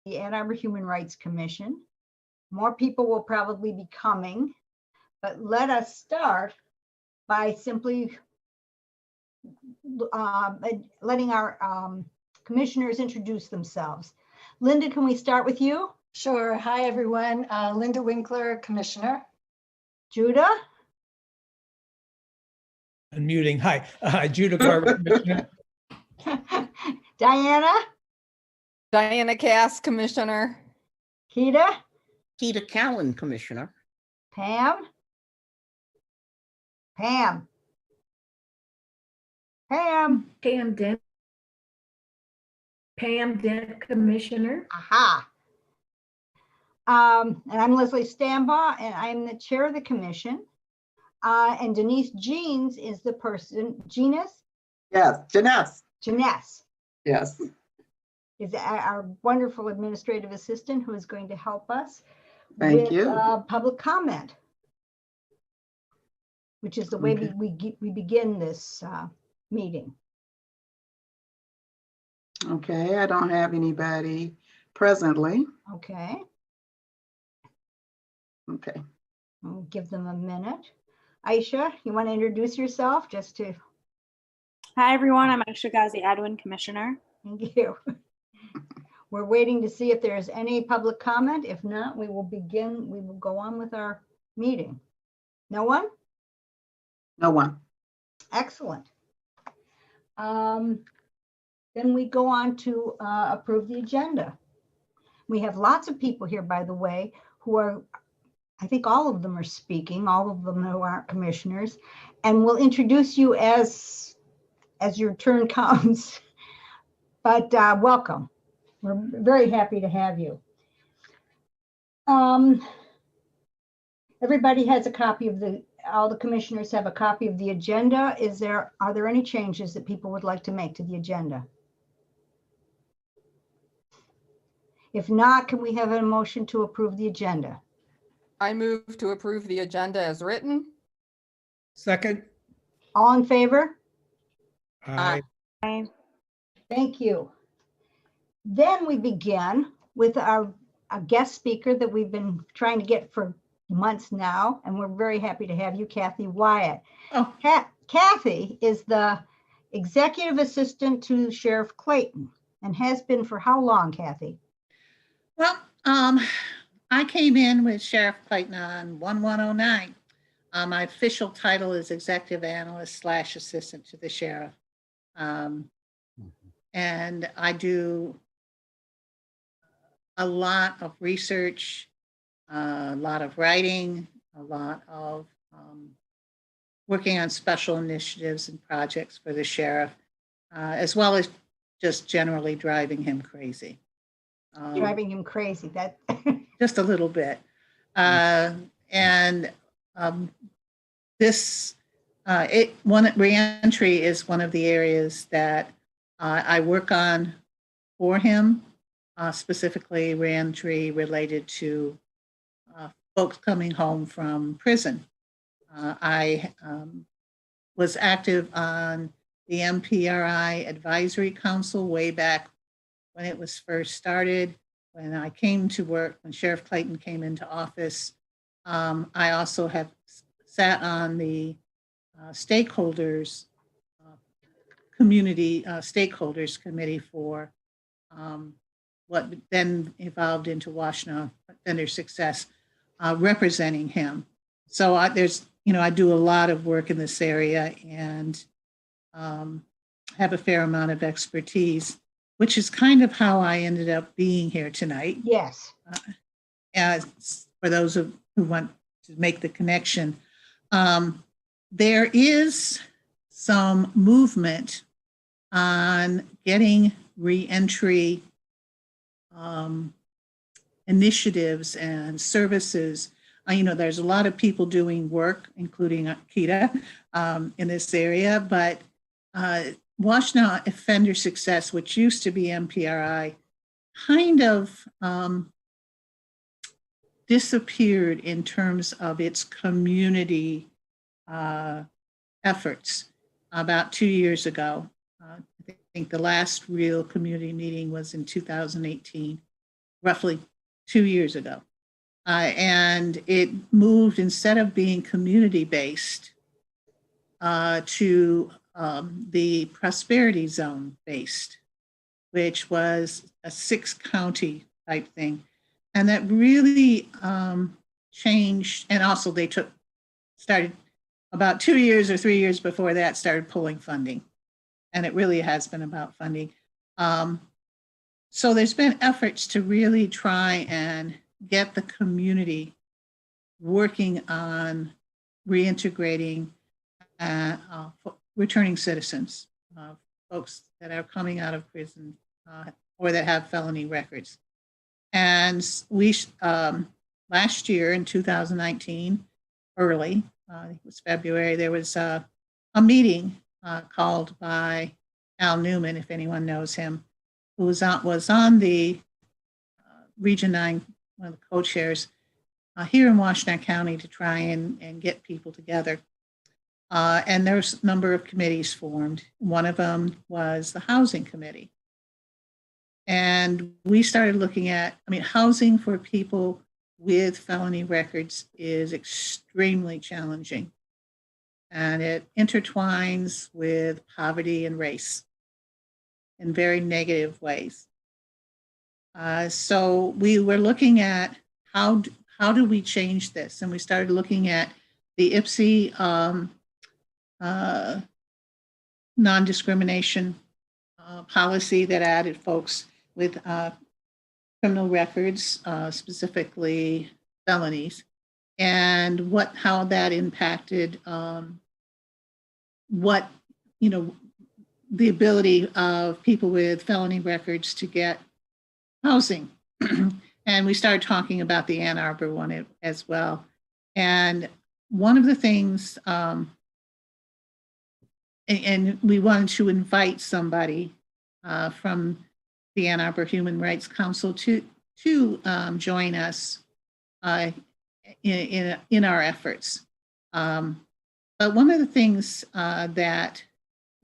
the Ann Arbor Human Rights Commission. More people will probably be coming, but let us start by simply letting our commissioners introduce themselves. Linda, can we start with you? Sure. Hi, everyone. Linda Winkler, Commissioner. Judah? Unmuting. Hi, Judah Garber, Commissioner. Diana? Diana Cass, Commissioner. Keita? Keita Cowan, Commissioner. Pam? Pam? Pam? Pam Dent, Commissioner. Aha. And I'm Leslie Stambaugh, and I'm the chair of the commission. And Denise Jeans is the person. Jeaness? Yes, Janess. Janess Yes. is our wonderful administrative assistant who is going to help us Thank with you. Public comment, which is the way Okay. we begin this meeting. Okay, I don't have anybody presently. Okay, Okay. I'll give them a minute. Aisha, you want to introduce yourself just to, Hi, everyone. I'm Aisha Ghazi Adwin, Commissioner. thank you. We're waiting to see if there's any public comment. If not, we will go on with our meeting. No one? No one. Excellent. Then we go on to approve the agenda. We have lots of people here, by the way, who are, I think all of them are speaking, all of them who aren't commissioners, and we'll introduce you as your turn comes. But welcome. We're very happy to have you. Everybody has a copy of all the commissioners have a copy of the agenda. Are there any changes that people would like to make to the agenda? If not, can we have a motion to approve the agenda? I move to approve the agenda as written. Second. All in favor? Aye. Hi. Thank you. Then we begin with a guest speaker that we've been trying to get for months now, and we're very happy to have you, Kathy Wyatt. Oh. Kathy is the executive assistant to Sheriff Clayton and has been for how long, Kathy? Well, I came in with Sheriff Clayton on 1109. My official title is Executive Analyst / Assistant to the Sheriff. And I do a lot of research, a lot of writing, a lot of working on special initiatives and projects for the sheriff, as well as just generally driving him crazy. Driving him crazy. That just a little bit. Reentry is one of the areas that I work on for him, specifically reentry related to folks coming home from prison. I was active on the MPRI Advisory Council way back when it was first started. When I came to work, when Sheriff Clayton came into office, I also have sat on the stakeholders, community stakeholders committee for what then evolved into Washtenaw Offender Success, representing him. So I do a lot of work in this area and have a fair amount of expertise, which is kind of how I ended up being here tonight. yes. As for those who want to make the connection, there is some movement on getting reentry initiatives and services. There's a lot of people doing work, including Keita, in this area, but Washtenaw Offender Success, which used to be MPRI, kind of disappeared in terms of its community efforts about 2 years ago. I think the last real community meeting was in 2018 roughly 2 years ago. And it moved, instead of being community-based, to the prosperity zone based, which was a 6-county type thing. And that really changed. And also they started about 2 years or 3 years before that, started pulling funding. And it really has been about funding. So there's been efforts to really try and get the community working on reintegrating returning citizens, folks that are coming out of prison or that have felony records. And we, last year in 2019, early, it was February, there was a meeting called by Al Newman, if anyone knows him, who was on the Region 9, one of the co-chairs here in Washington County, to try and get people together. And there's a number of committees formed. One of them was the Housing Committee. And we started looking at, housing for people with felony records is extremely challenging. And it intertwines with poverty and race in very negative ways. So we were looking at how do we change this? And we started looking at the IPSI non-discrimination policy that added folks with criminal records, specifically felonies, and how that impacted the ability of people with felony records to get housing. And we started talking about the Ann Arbor one as well. And one of the things, and we wanted to invite somebody from the Ann Arbor Human Rights Council to join us in our efforts. But one of the things that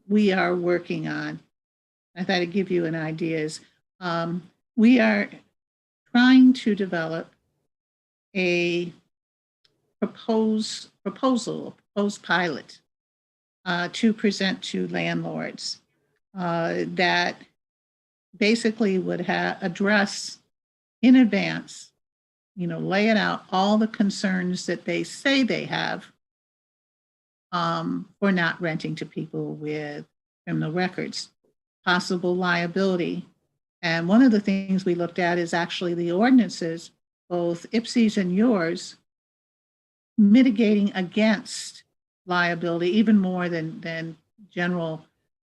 we are working on, I thought I'd give you an idea, is we are trying to develop a proposed pilot to present to landlords that basically would address in advance, laying out all the concerns that they say they have for not renting to people with criminal records, possible liability. And one of the things we looked at is actually the ordinances, both IPSI's and yours, mitigating against liability even more than general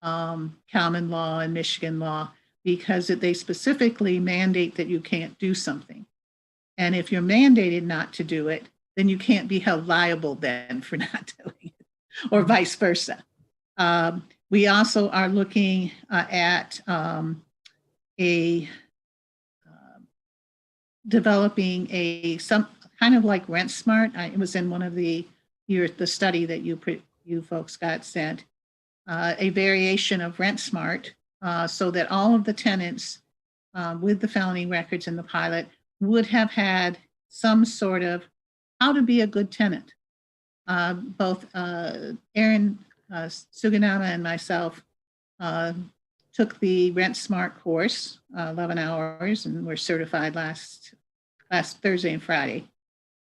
common law and Michigan law, because they specifically mandate that you can't do something. And if you're mandated not to do it, then you can't be held liable then for not doing it, or vice versa. We also are looking at developing some kind of like Rent Smart. It was in one of the study that you folks got sent, a variation of Rent Smart, so that all of the tenants with the felony records in the pilot would have had some sort of how to be a good tenant. Both Aaron Suganama and myself took the Rent Smart course, 11 hours, and were certified last Thursday and Friday.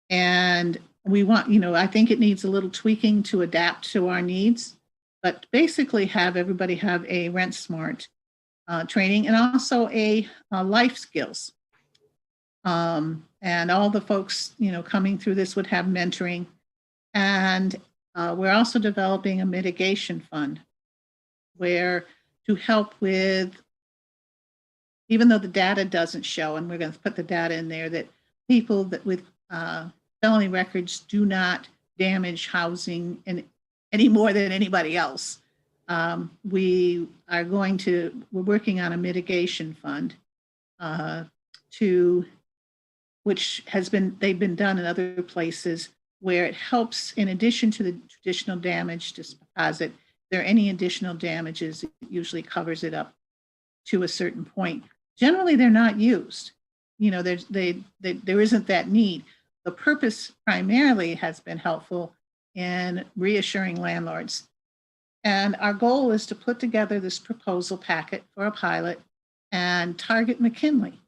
And we want, I think it needs a little tweaking to adapt to our needs, but basically have everybody have a Rent Smart training, and also a life skills. And all the folks, coming through this would have mentoring. And we're also developing a mitigation fund where to help with, even though the data doesn't show, and we're going to put the data in there, that people that with felony records do not damage housing any more than anybody else. We're working on a mitigation fund they've been done in other places, where it helps, in addition to the traditional damage deposit, if there are any additional damages, it usually covers it up to a certain point. Generally, they're not used. there isn't that need. The purpose primarily has been helpful in reassuring landlords. And our goal is to put together this proposal packet for a pilot and target McKinley.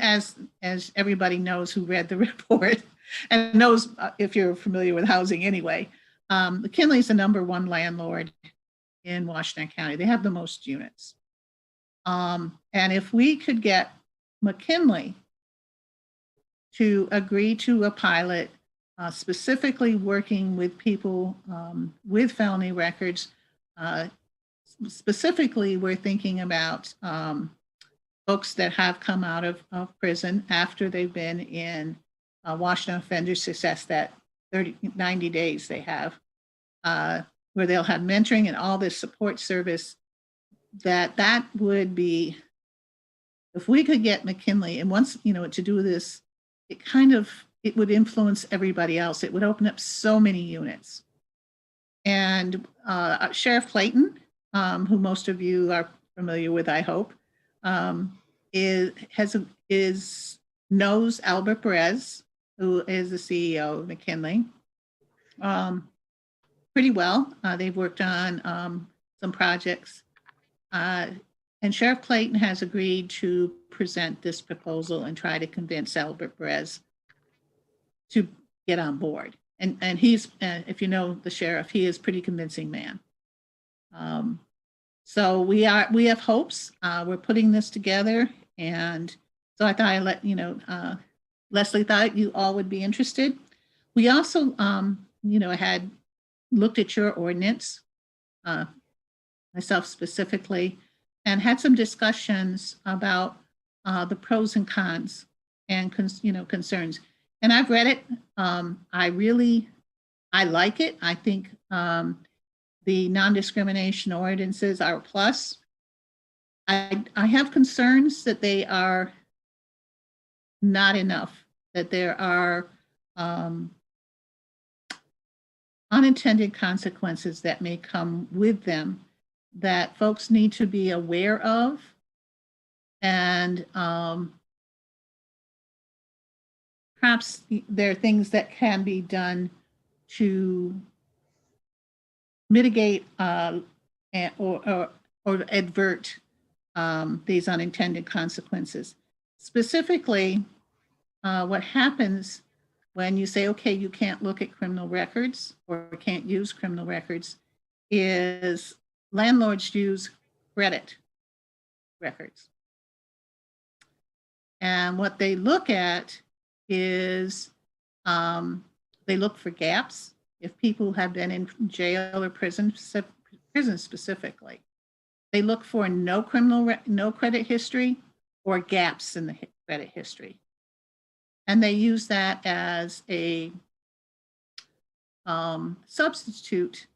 As everybody knows who read the report and knows if you're familiar with housing anyway, McKinley is the #1 landlord in Washington County. They have the most units. And if we could get McKinley to agree to a pilot, specifically working with people with felony records, specifically we're thinking about folks that have come out of prison after they've been in Washington Offender Success, that 90 days they have, where they'll have mentoring and all this support service. That would be, if we could get McKinley, and once, to do this, it would influence everybody else. It would open up so many units. And Sheriff Clayton, who most of you are familiar with, I hope, knows Albert Perez, who is the CEO of McKinley, pretty well. They've worked on some projects. And Sheriff Clayton has agreed to present this proposal and try to convince Albert Perez to get on board. And he's, if you know the sheriff, he is a pretty convincing man. So we have hopes. We're putting this together, and so I thought I'd let Leslie thought you all would be interested. We also, had looked at your ordinance, myself specifically, and had some discussions about the pros and cons and concerns. And I've read it. I like it. I think the non-discrimination ordinances are a plus. I have concerns that they are not enough, that there are unintended consequences that may come with them that folks need to be aware of. And perhaps there are things that can be done to mitigate or advert these unintended consequences. Specifically, what happens when you say, okay, you can't look at criminal records or can't use criminal records, is landlords use credit records. And what they look at is they look for gaps. If people have been in jail or prison specifically, they look for no credit history or gaps in the credit history. And they use that as a substitute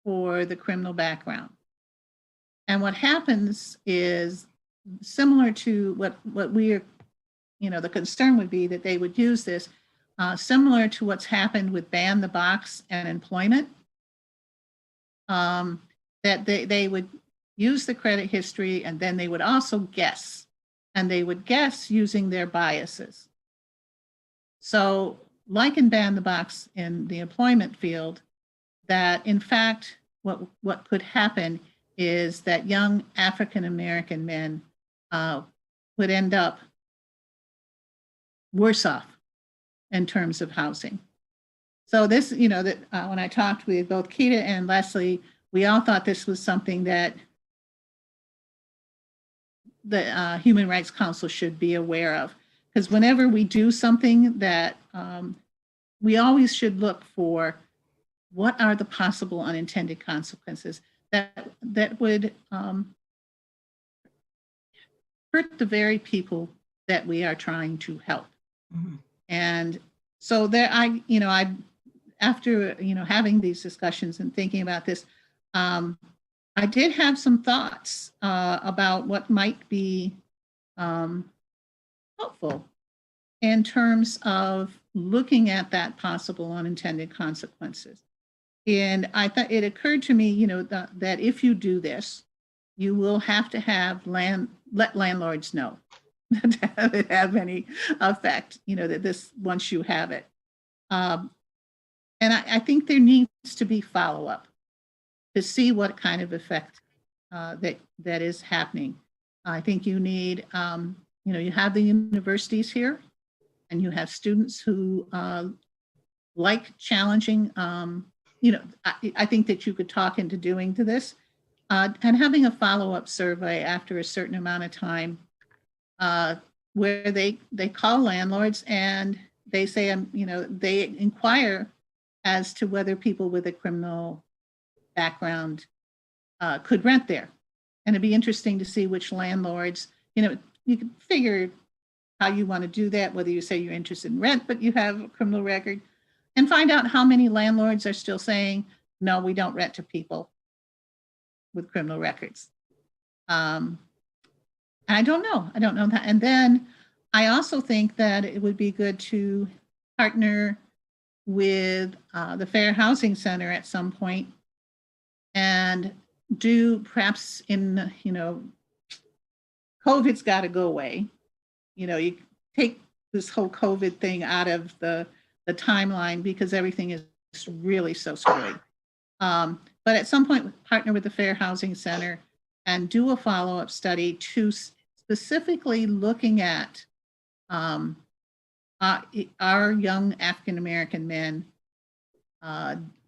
for the criminal background. And what happens is similar to what we are, the concern would be that they would use this similar to what's happened with Ban the Box and employment, that they would use the credit history and then they would also guess, and they would guess using their biases. So like in Ban the Box in the employment field, that in fact, what could happen is that young African-American men would end up worse off in terms of housing. So this, that when I talked with both Keita and Leslie, we all thought this was something that the Human Rights Council should be aware of. Because whenever we do something that we always should look for, what are the possible unintended consequences that would hurt the very people that we are trying to help. Mm-hmm. And so there, after having these discussions and thinking about this, I did have some thoughts about what might be helpful in terms of looking at that possible unintended consequences. And I thought it occurred to me, that if you do this, you will have to have let landlords know have any effect, that this, once you have it. And I think there needs to be follow-up to see what kind of effect that is happening. I think you need, you have the universities here, and you have students who like challenging, I think that you could talk into doing to this, and having a follow-up survey after a certain amount of time, where they call landlords and they say, they inquire as to whether people with a criminal background could rent there. And it'd be interesting to see which landlords, you can figure how you want to do that, whether you say you're interested in rent, but you have a criminal record, and find out how many landlords are still saying, no, we don't rent to people with criminal records. I don't know that. And then I also think that it would be good to partner with the Fair Housing Center at some point and do perhaps in, COVID's got to go away. You take this whole COVID thing out of the timeline because everything is really so screwy. But at some point, partner with the Fair Housing Center and do a follow-up study to specifically looking at our young African-American men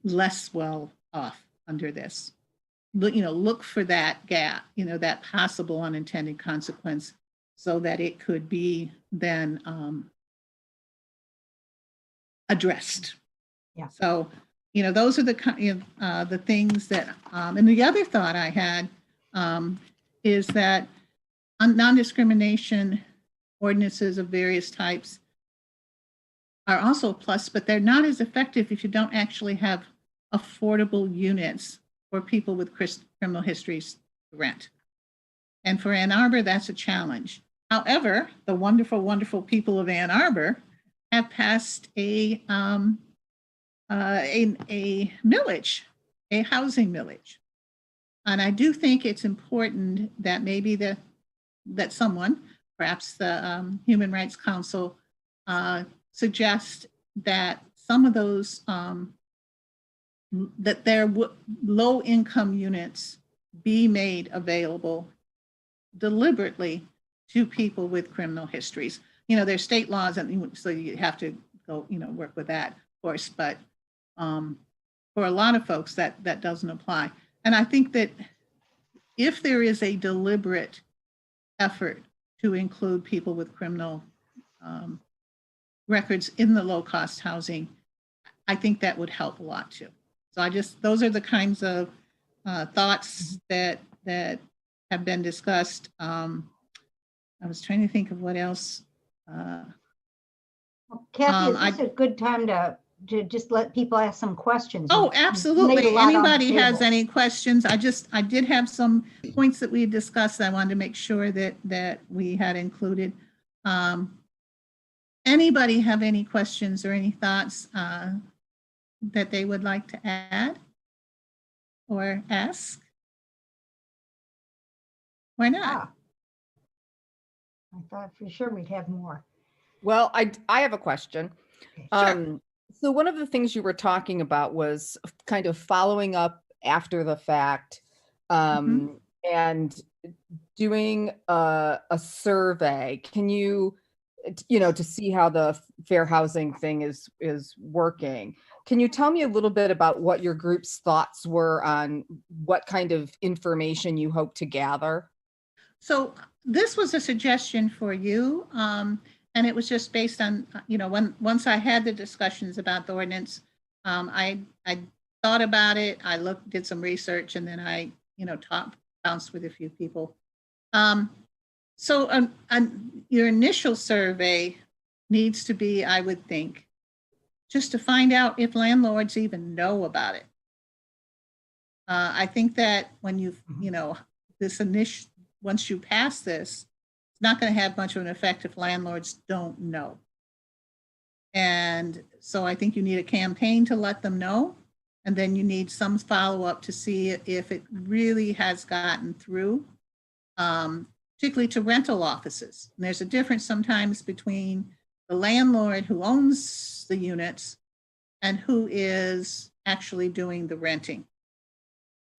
less well off under this. Look for that gap, that possible unintended consequence, so that it could be then addressed. Yeah. So, those are the things that, and the other thought I had is that non-discrimination ordinances of various types are also a plus, but they're not as effective if you don't actually have affordable units for people with criminal histories to rent. And for Ann Arbor, that's a challenge. However, the wonderful, wonderful people of Ann Arbor have passed a millage, a housing millage. And I do think it's important that maybe that someone, perhaps the Human Rights Council, suggest that some of those, that their low-income units be made available deliberately to people with criminal histories. There's state laws, and so you have to go, work with that, of course. But for a lot of folks, that doesn't apply. And I think that if there is a deliberate effort to include people with criminal records in the low-cost housing, I think that would help a lot too. So those are the kinds of thoughts that have been discussed. I was trying to think of what else. Kathy, is this a good time to just let people ask some questions? Oh, You've laid a absolutely. lot on the Anybody has table. any questions? I did have some points that we had discussed. I wanted to make sure that we had included. Anybody have any questions or any thoughts that they would like to add or ask? Why not? Ah. I thought for sure we'd have more. Well, I have a question. Okay. So one of the things you were talking about was kind of following up after the fact, and doing a survey. Can you, to see how the fair housing thing is working? Can you tell me a little bit about what your group's thoughts were on what kind of information you hope to gather? So this was a suggestion for you, and it was just based on, once I had the discussions about the ordinance, I thought about it, I did some research, and then I, bounced with a few people. So your initial survey needs to be, I would think, just to find out if landlords even know about it. I think that when once you pass this, it's not going to have much of an effect if landlords don't know. And so I think you need a campaign to let them know. And then you need some follow-up to see if it really has gotten through. particularly to rental offices. And there's a difference sometimes between the landlord who owns the units and who is actually doing the renting.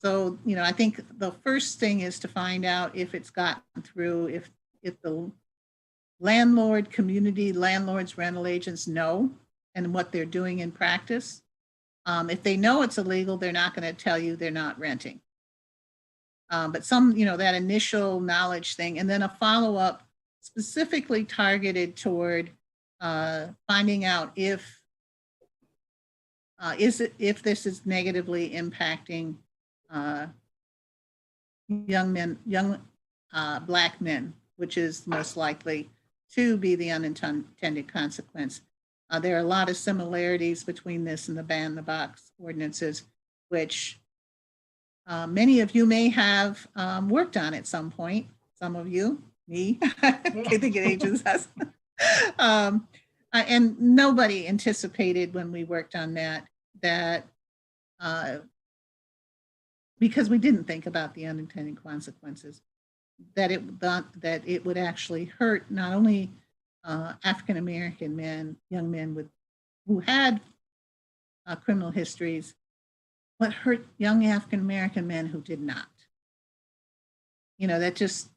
So, I think the first thing is to find out if it's gotten through, if the landlords, rental agents know and what they're doing in practice. If they know it's illegal, they're not going to tell you they're not renting. But some, that initial knowledge thing, and then a follow-up specifically targeted toward finding out if this is negatively impacting young Black men, which is most likely to be the unintended consequence. There are a lot of similarities between this and the ban the box ordinances, which many of you may have worked on at some point. Some of you, me, I think it ages us. And nobody anticipated when we worked on that because we didn't think about the unintended consequences, that it would actually hurt not only African American men, young men who had criminal histories, but hurt young African American men who did not. It's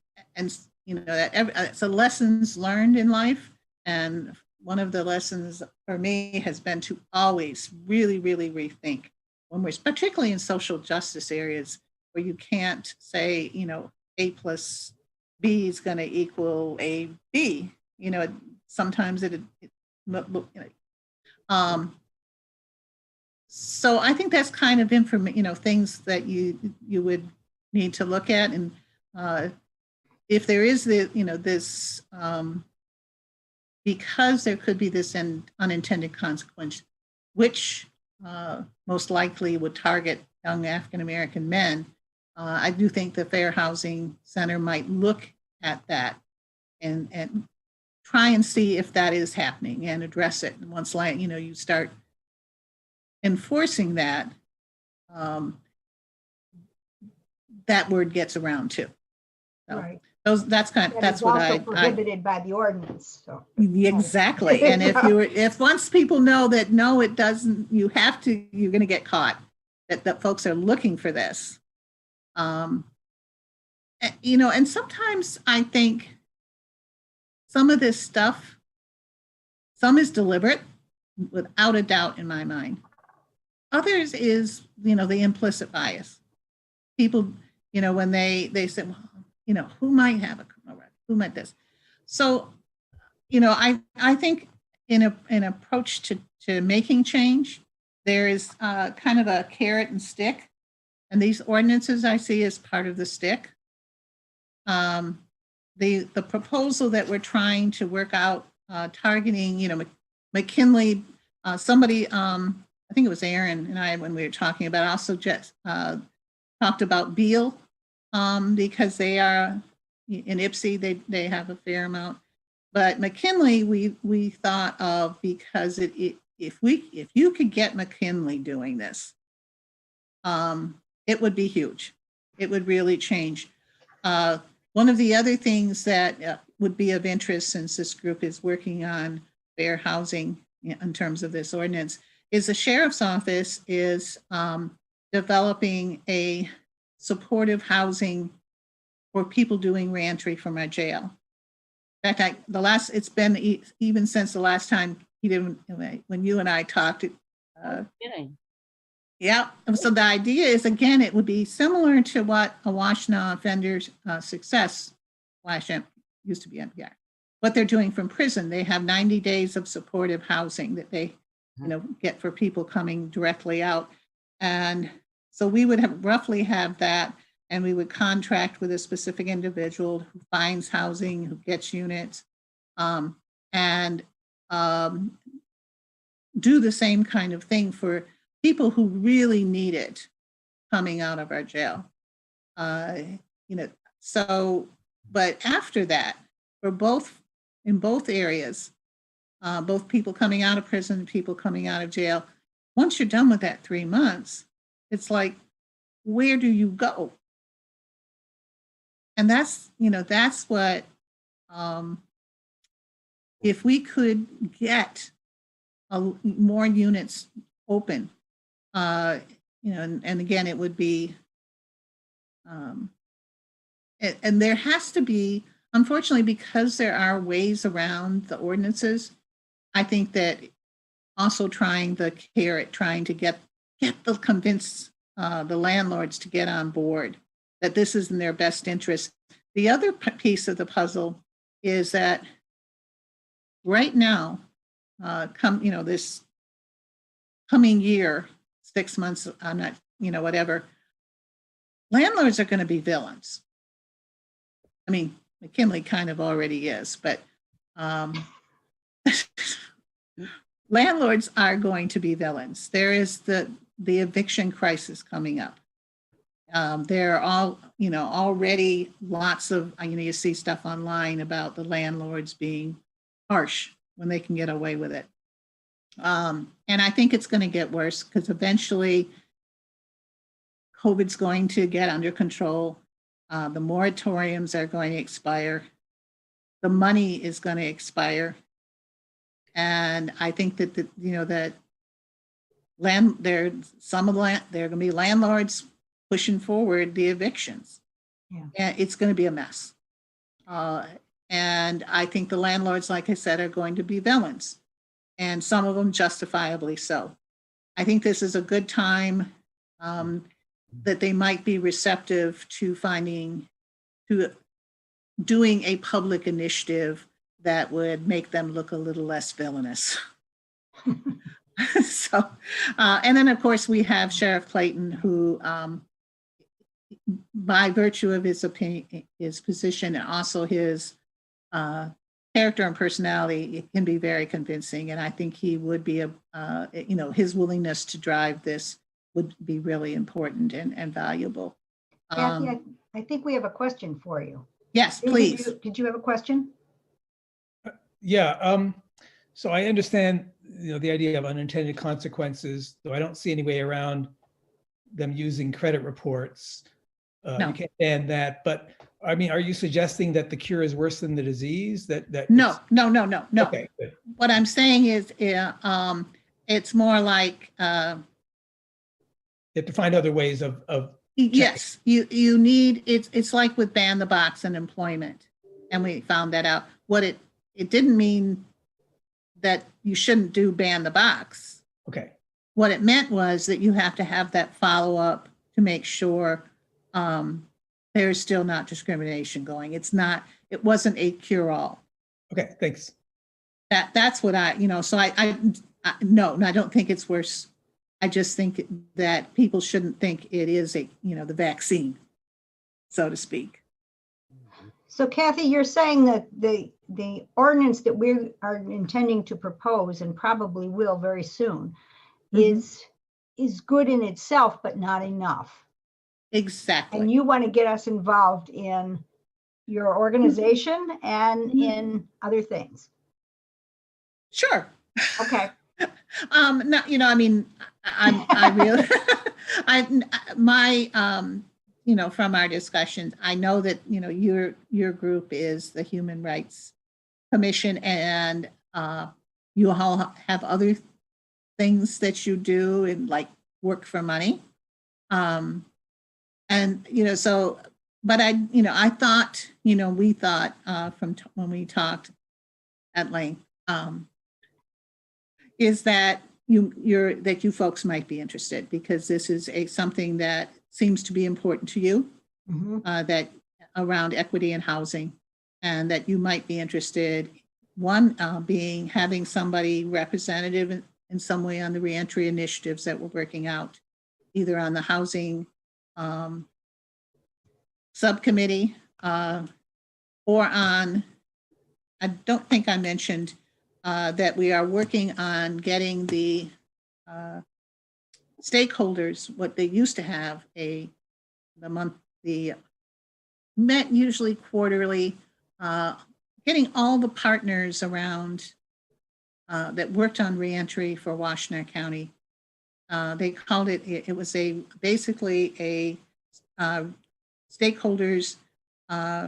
a lessons learned in life, and one of the lessons for me has been to always really, really rethink when we're, particularly in social justice areas where you can't say, A plus B is going to equal A B. Sometimes so I think that's kind of things that you would need to look at, and if there is this because there could be this unintended consequence, which most likely would target young African American men. I do think the Fair Housing Center might look at that and try and see if that is happening and address it. And once you start enforcing that, that word gets around too. So Right. That's what also prohibited by the ordinance. So exactly. And if once people know that no, it doesn't, you're going to get caught. That folks are looking for this. And sometimes I think some of this stuff, some is deliberate, without a doubt in my mind. Others is, the implicit bias. People, when they say, well, who might have a criminal record? Who might this? So, I think in an approach to making change, there is kind of a carrot and stick. And these ordinances I see as part of the stick. The proposal that we're trying to work out, targeting, McKinley, somebody, I think it was Aaron and I, when we were talking about, also just talked about Beale, because they are in Ipsy, they have a fair amount. But McKinley, we thought of because if you could get McKinley doing this, it would be huge. It would really change. One of the other things that would be of interest, since this group is working on fair housing in terms of this ordinance, is the sheriff's office is developing a supportive housing for people doing reentry from our jail. In fact, it's been even since the last time when you and I talked. Yeah. So the idea is, again, it would be similar to what a Washtenaw Offenders Success used to be NPR. What they're doing from prison, they have 90 days of supportive housing that they, get for people coming directly out, and so we would roughly have that, and we would contract with a specific individual who finds housing, who gets units, and do the same kind of thing for people who really need it coming out of our jail. So, but after that, in both areas, both people coming out of prison, people coming out of jail, once you're done with that 3 months, it's like, where do you go? And that's, that's what, if we could get more units open, and again, it would be, and there has to be, unfortunately, because there are ways around the ordinances, I think that also trying the carrot, trying to get convince the landlords to get on board, that this is in their best interest. The other piece of the puzzle is that right now, this coming year, 6 months, I'm not, whatever, landlords are going to be villains. I mean, McKinley kind of already is, but landlords are going to be villains. There is the eviction crisis coming up. There are all, already lots of, you see stuff online about the landlords being harsh when they can get away with it. And I think it's going to get worse because eventually COVID's going to get under control. The moratoriums are going to expire. The money is going to expire. And I think that, there are going to be landlords pushing forward the evictions. Yeah. And it's going to be a mess. And I think the landlords, like I said, are going to be villains, and some of them justifiably so. I think this is a good time that they might be receptive to doing a public initiative that would make them look a little less villainous. So, and then of course we have Sheriff Clayton, who, by virtue of his opinion, his position, and also his character and personality, it can be very convincing. And I think he would be his willingness to drive this would be really important and valuable. Kathy, I think we have a question for you. Yes, please. Did you have a question? Yeah. So I understand, the idea of unintended consequences, though I don't see any way around them using credit reports. No. You can't ban that, but I mean, are you suggesting that the cure is worse than the disease? That No. Okay, good. What I'm saying is, it's more like, You have to find other ways of yes, you need, it's like with ban the box and employment. And we found that out. What it didn't mean that you shouldn't do ban the box. okay. What it meant was that you have to have that follow-up to make sure there's still not discrimination going. It wasn't a cure-all. Okay, thanks. That's what so no, I don't think it's worse. I just think that people shouldn't think it is the vaccine, so to speak. So Kathy, you're saying that the ordinance that we are intending to propose, and probably will very soon, is good in itself, but not enough. Exactly. And you want to get us involved in your organization and in other things. Sure. Okay. No, I mean, I really, from our discussions, I know that, your group is the Human Rights Commission, and you all have other things that you do and like work for money. And, so, but I thought, we thought from when we talked at length, is that you folks might be interested, because this is something that seems to be important to you, that around equity and housing, and that you might be interested. One being having somebody representative in some way on the reentry initiatives that we're working out, either on the housing subcommittee or on, I don't think I mentioned that we are working on getting the stakeholders, what they used to have, met usually quarterly, getting all the partners around that worked on reentry for Washtenaw County. They called it was basically a stakeholders uh,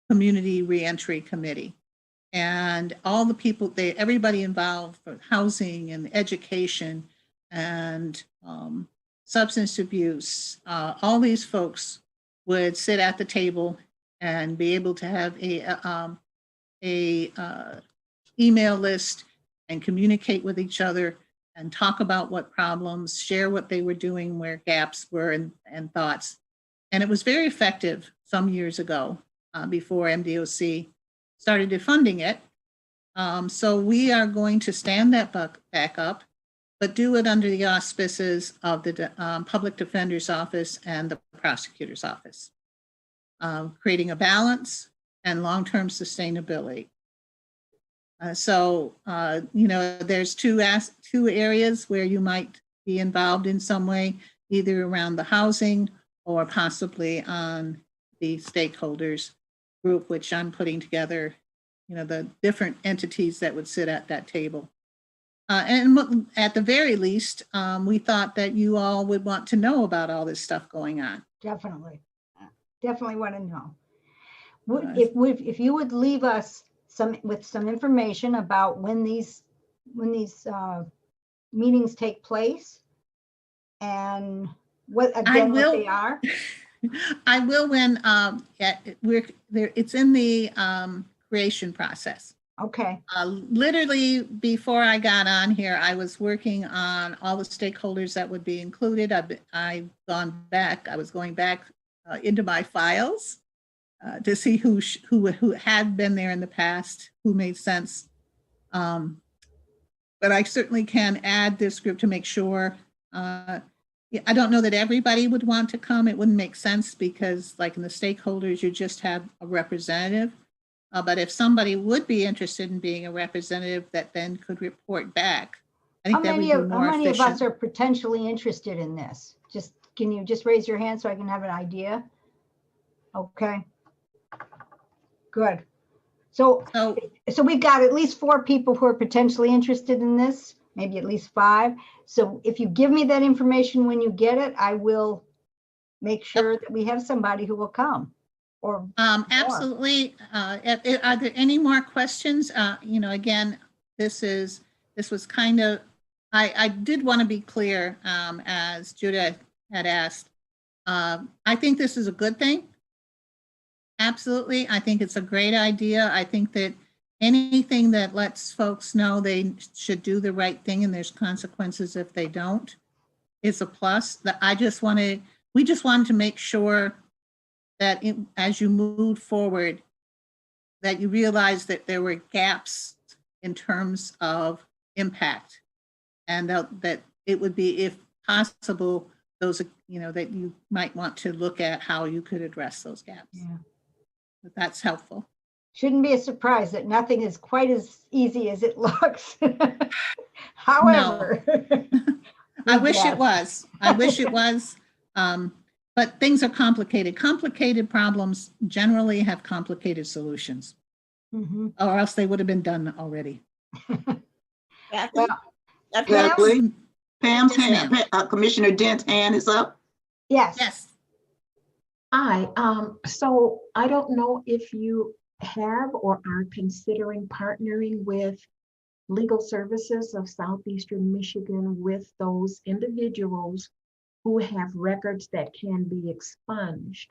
Community Reentry Committee. And all the people, everybody involved for housing and education and substance abuse, all these folks would sit at the table and be able to have a email list and communicate with each other and talk about what problems, share what they were doing, where gaps were, and thoughts. And it was very effective some years ago, before MDOC started funding it. So we are going to stand that back up, but do it under the auspices of the Public Defender's Office and the Prosecutor's Office, creating a balance and long-term sustainability. There's two areas where you might be involved in some way, either around the housing or possibly on the stakeholders group, which I'm putting together, the different entities that would sit at that table. And at the very least, we thought that you all would want to know about all this stuff going on. Definitely. Definitely want to know. Yes. If you would leave us some information about when these meetings take place and what they are. I will when it's in the creation process. Okay. Literally before I got on here, I was working on all the stakeholders that would be included. I was going back into my files to see who had been there in the past, who made sense. But I certainly can add this group to make sure. I don't know that everybody would want to come. It wouldn't make sense because like in the stakeholders, you just have a representative. But if somebody would be interested in being a representative that then could report back, I think that would be more efficient. How many of us are potentially interested in this? Can you just raise your hand so I can have an idea? Okay. Good. So we've got at least 4 people who are potentially interested in this, maybe at least 5. So if you give me that information when you get it, I will make sure that we have somebody who will come. Or absolutely. Are there any more questions? Again, this was kind of, I did want to be clear, as Judah had asked. I think this is a good thing. Absolutely. I think it's a great idea. I think that anything that lets folks know they should do the right thing and there's consequences if they don't is a plus. We just wanted to make sure that as you moved forward, that you realized that there were gaps in terms of impact, and that it would be, if possible, those, that you might want to look at how you could address those gaps. Yeah. But that's helpful. Shouldn't be a surprise that nothing is quite as easy as it looks. However, I wish it was. But things are complicated. Complicated problems generally have complicated solutions, or else they would have been done already. Exactly. Pam's hand, Commissioner Dent's hand is up. Yes. Yes. Hi. So I don't know if you have or are considering partnering with Legal Services of Southeastern Michigan with those individuals who have records that can be expunged,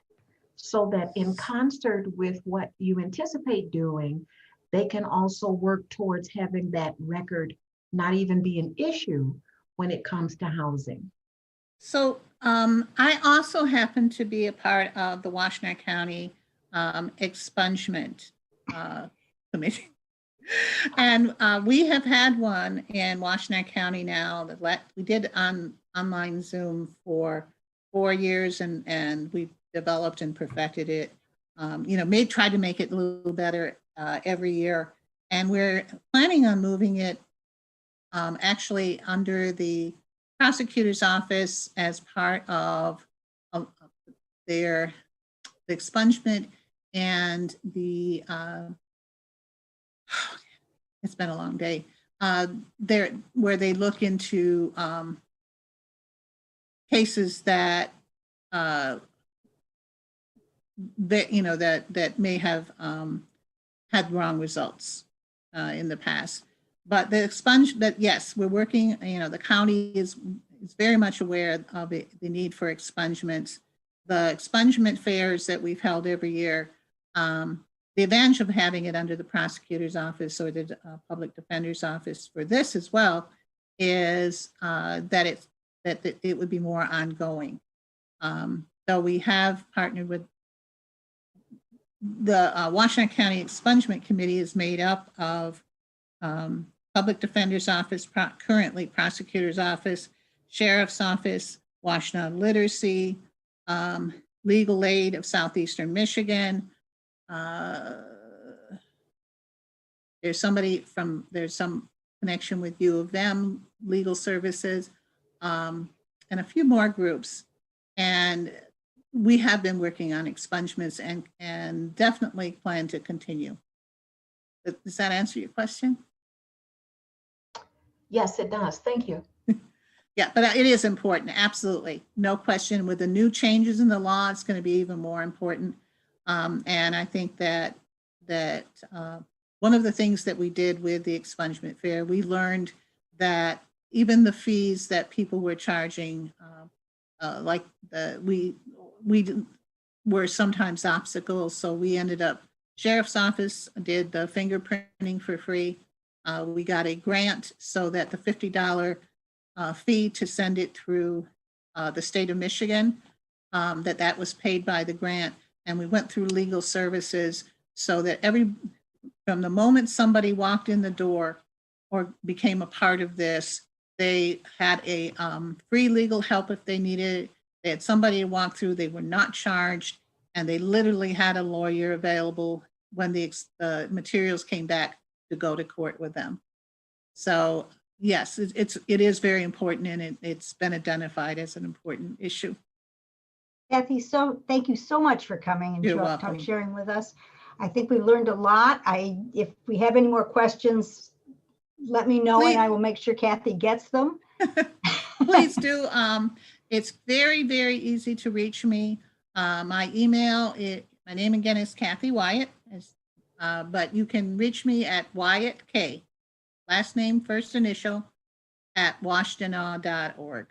so that in concert with what you anticipate doing, they can also work towards having that record not even be an issue when it comes to housing. So I also happen to be a part of the Washtenaw County expungement committee. And we have had one in Washtenaw County now that we did on online Zoom for 4 years, and we developed and perfected it. Tried to make it a little better every year, and we're planning on moving it actually under the prosecutor's office as part of their expungement and the it's been a long day. Where they look into cases that that, you know, that may have had wrong results in the past. But yes, we're working, you know, the county is very much aware of the need for expungements. The expungement fairs that we've held every year, the advantage of having it under the prosecutor's office or the public defender's office for this as well is that it would be more ongoing. So we have partnered with the Washington County Expungement Committee is made up of Public Defender's Office, currently Prosecutor's Office, Sheriff's Office, Washington Literacy, Legal Aid of Southeastern Michigan. There's some connection with U of M, Legal Services, and a few more groups. And we have been working on expungements and definitely plan to continue. Does that answer your question? Yes, it does. Thank you. Yeah, but it is important, absolutely. No question. With the new changes in the law, it's going to be even more important. And I think that one of the things that we did with the expungement fair, we learned that even the fees that people were charging, we were sometimes obstacles. So we ended up, Sheriff's Office did the fingerprinting for free. We got a grant so that the $50 fee to send it through the state of Michigan, that was paid by the grant. And we went through legal services so that from the moment somebody walked in the door or became a part of this, they had a free legal help if they needed it. They had somebody to walk through, they were not charged, and they literally had a lawyer available when the materials came back to go to court with them. So yes, it is very important, and it's been identified as an important issue. Kathy, so thank you so much for coming and You're welcome. sharing with us. I think we learned a lot. If we have any more questions, let me know. Please. And I will make sure Kathy gets them. Please do. It's very, very easy to reach me. My email, my name again is Kathy Wyatt, but you can reach me at Wyatt K, last name, first initial, at washingtonaw.org.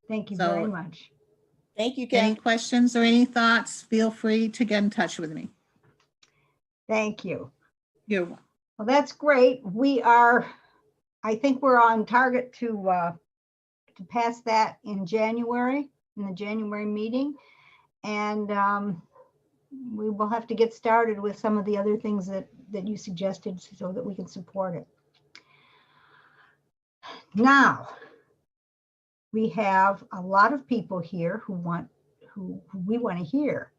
Thank you very much. Thank you, Any Ken. questions or any thoughts, feel free to get in touch with me. Thank you. You're welcome. Well, that's great. I think we're on target to pass that in the January meeting. And we will have to get started with some of the other things that you suggested so that we can support it. Now, we have a lot of people here who we want to hear.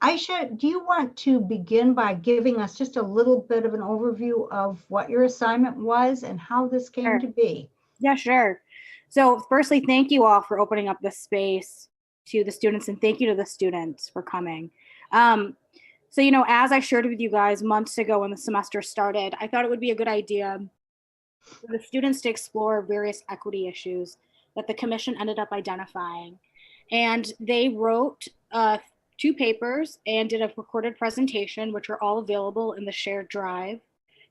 Aisha, do you want to begin by giving us just a little bit of an overview of what your assignment was and how this came to be? Yeah, sure. So firstly, thank you all for opening up this space to the students, and thank you to the students for coming. So, as I shared with you guys months ago when the semester started, I thought it would be a good idea for the students to explore various equity issues that the commission ended up identifying. And they wrote 2 papers and did a recorded presentation, which are all available in the shared drive,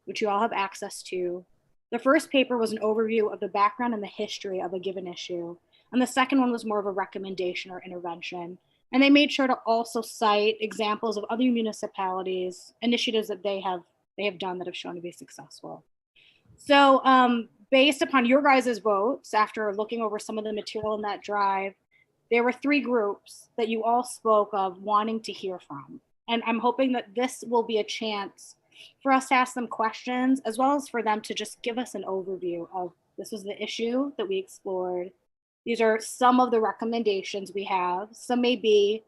which you all have access to. The first paper was an overview of the background and the history of a given issue. And the second one was more of a recommendation or intervention. And they made sure to also cite examples of other municipalities, initiatives that they have done that have shown to be successful. So based upon your guys' votes, after looking over some of the material in that drive, there were 3 groups that you all spoke of wanting to hear from. And I'm hoping that this will be a chance for us to ask them questions, as well as for them to just give us an overview of this was the issue that we explored. These are some of the recommendations we have. Some may be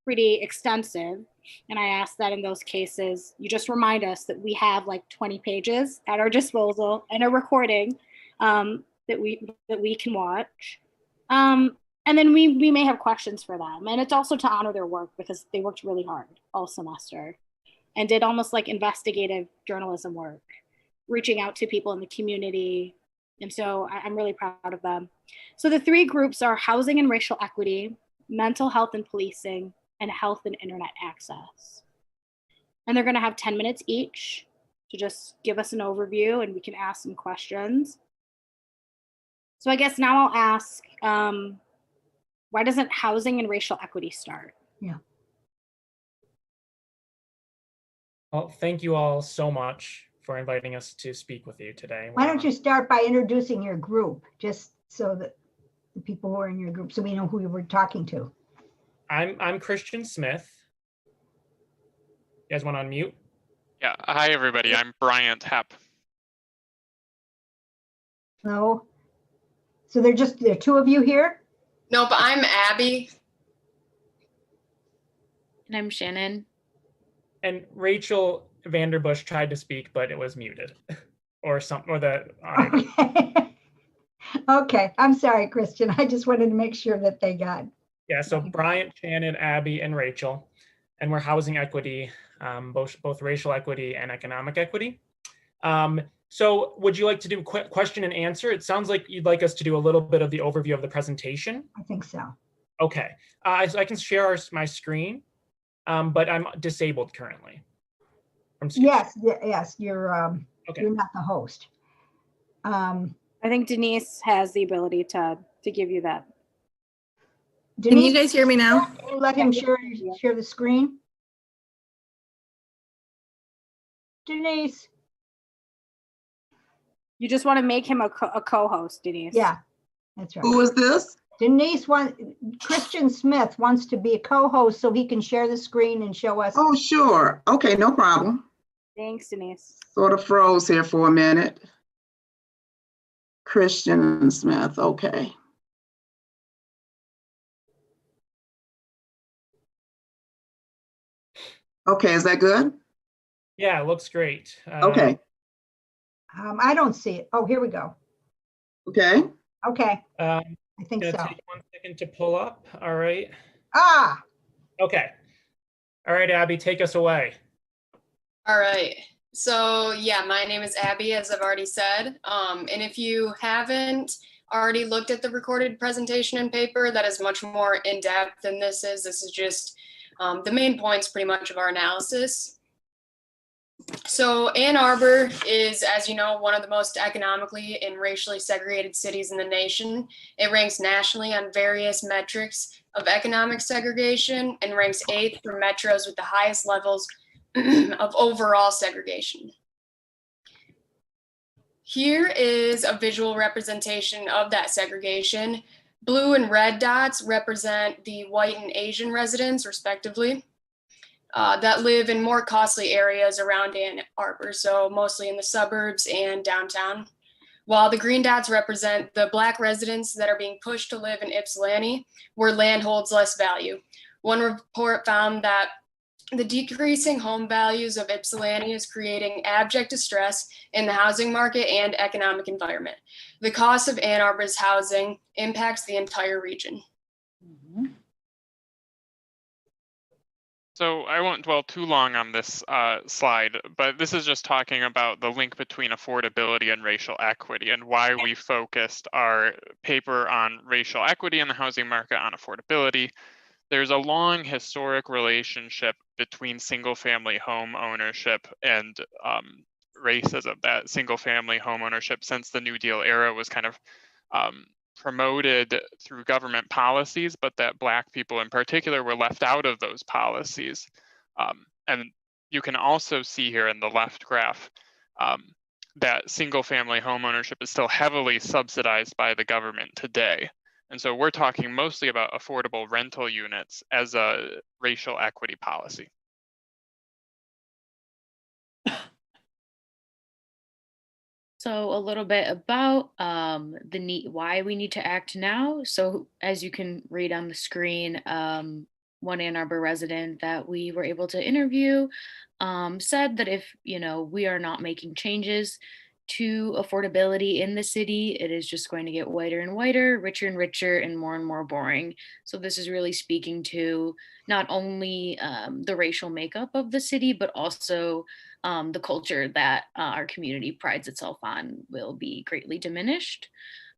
pretty extensive. And I ask that in those cases, you just remind us that we have like 20 pages at our disposal and a recording that we can watch. And then we may have questions for them. And it's also to honor their work because they worked really hard all semester and did almost like investigative journalism work, reaching out to people in the community. And so I'm really proud of them. So the 3 groups are housing and racial equity, mental health and policing, and health and internet access. And they're going to have 10 minutes each to just give us an overview and we can ask some questions. So I guess now I'll ask, why doesn't housing and racial equity start? Yeah. Well, thank you all so much for inviting us to speak with you today. Why don't you start by introducing your group, just so that the people who are in your group, so we know who we're talking to. I'm Christian Smith. You guys want to unmute? Yeah. Hi, everybody. I'm Bryant Hepp. No. So there are two of you here? No, but I'm Abby. And I'm Shannon. And Rachel Vanderbush tried to speak, but it was muted or something, or the audio. Okay. Okay, I'm sorry, Christian. I just wanted to make sure that they got. Yeah, so Bryant, Shannon, Abby, and Rachel. And we're housing equity, both racial equity and economic equity. So would you like to do a quick question and answer? It sounds like you'd like us to do a little bit of the overview of the presentation. I think so. Okay, so I can share my screen, but I'm disabled currently. Yes, you're Okay. you're not the host. I think Denise has the ability to give you that. Denise, Can you guys hear me now? Can you let him share the screen? Denise. You just want to make him a co-host, Denise. Yeah, that's right. Who is this? Denise Christian Smith wants to be a co-host so he can share the screen and show us. Oh, sure. Okay, no problem. Thanks, Denise. Sort of froze here for a minute. Christian Smith, okay. Okay, is that good? Yeah, it looks great. Okay. I don't see it. Oh, here we go. Okay. Okay, I think so. Take 1 second to pull up. All right. Ah. Okay. All right, Abby, take us away. All right. So yeah, my name is Abby, as I've already said. And if you haven't already looked at the recorded presentation and paper, that is much more in depth than this is. This is just the main points pretty much of our analysis. So Ann Arbor is, as you know, one of the most economically and racially segregated cities in the nation. It ranks nationally on various metrics of economic segregation and ranks 8th for metros with the highest levels of overall segregation. Here is a visual representation of that segregation. Blue and red dots represent the white and Asian residents, respectively, that live in more costly areas around Ann Arbor, so mostly in the suburbs and downtown. While the green dots represent the Black residents that are being pushed to live in Ypsilanti, where land holds less value. One report found that the decreasing home values of Ypsilanti is creating abject distress in the housing market and economic environment. The cost of Ann Arbor's housing impacts the entire region. So I won't dwell too long on this slide, but this is just talking about the link between affordability and racial equity and why we focused our paper on racial equity in the housing market on affordability. There's a long historic relationship between single family home ownership and racism. That single family home ownership since the New Deal era was kind of promoted through government policies, but that Black people in particular were left out of those policies. And you can also see here in the left graph that single family home ownership is still heavily subsidized by the government today. And so we're talking mostly about affordable rental units as a racial equity policy. So a little bit about the need, why we need to act now. So as you can read on the screen, one Ann Arbor resident that we were able to interview said that if we are not making changes to affordability in the city, it is just going to get whiter and whiter, richer and richer, and more boring. So this is really speaking to not only the racial makeup of the city, but also the culture that our community prides itself on will be greatly diminished.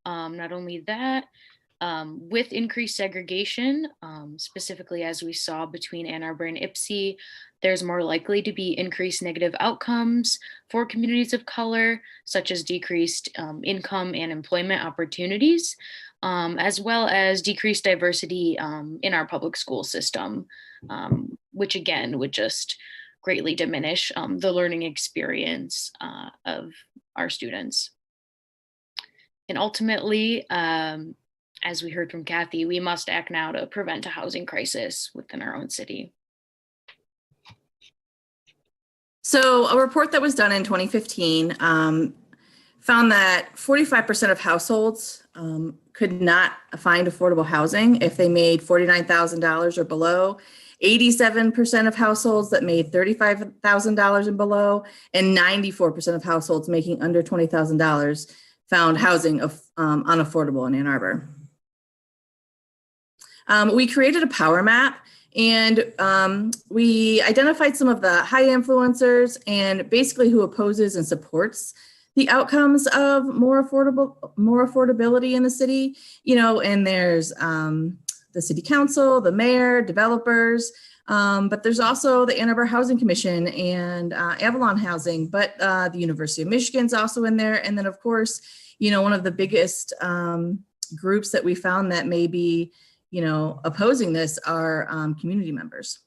Not only that, With increased segregation, specifically as we saw between Ann Arbor and Ipsy, there's more likely to be increased negative outcomes for communities of color, such as decreased income and employment opportunities, as well as decreased diversity in our public school system, which again would just greatly diminish the learning experience of our students. And ultimately, as we heard from Kathy, we must act now to prevent a housing crisis within our own city. So a report that was done in 2015 found that 45% of households could not find affordable housing if they made $49,000 or below. 87% of households that made $35,000 and below, and 94% of households making under $20,000 found housing unaffordable in Ann Arbor. We created a power map, and we identified some of the high influencers and basically who opposes and supports the outcomes of more affordability in the city. You know, and there's the city council, the mayor, developers, but there's also the Ann Arbor Housing Commission and Avalon Housing, but the University of Michigan's also in there. And then of course, you know, one of the biggest groups that we found that may be, you know, opposing this are community members.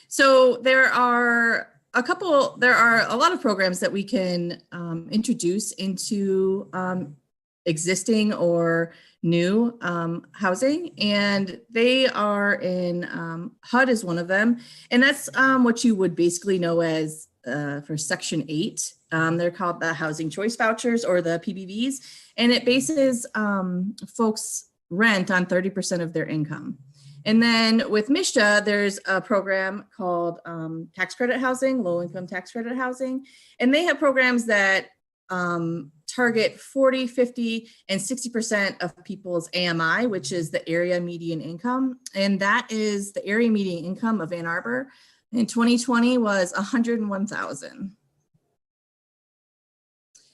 So there are a lot of programs that we can introduce into existing or new housing, and they are in HUD is one of them, and that's what you would basically know as for Section 8. They're called the Housing Choice Vouchers or the PBVs, and it bases folks' rent on 30% of their income. And then with MISHDA, there's a program called tax credit housing, low income tax credit housing, and they have programs that target 40, 50, and 60% of people's AMI, which is the area median income. And that is the area median income of Ann Arbor in 2020 was 101,000.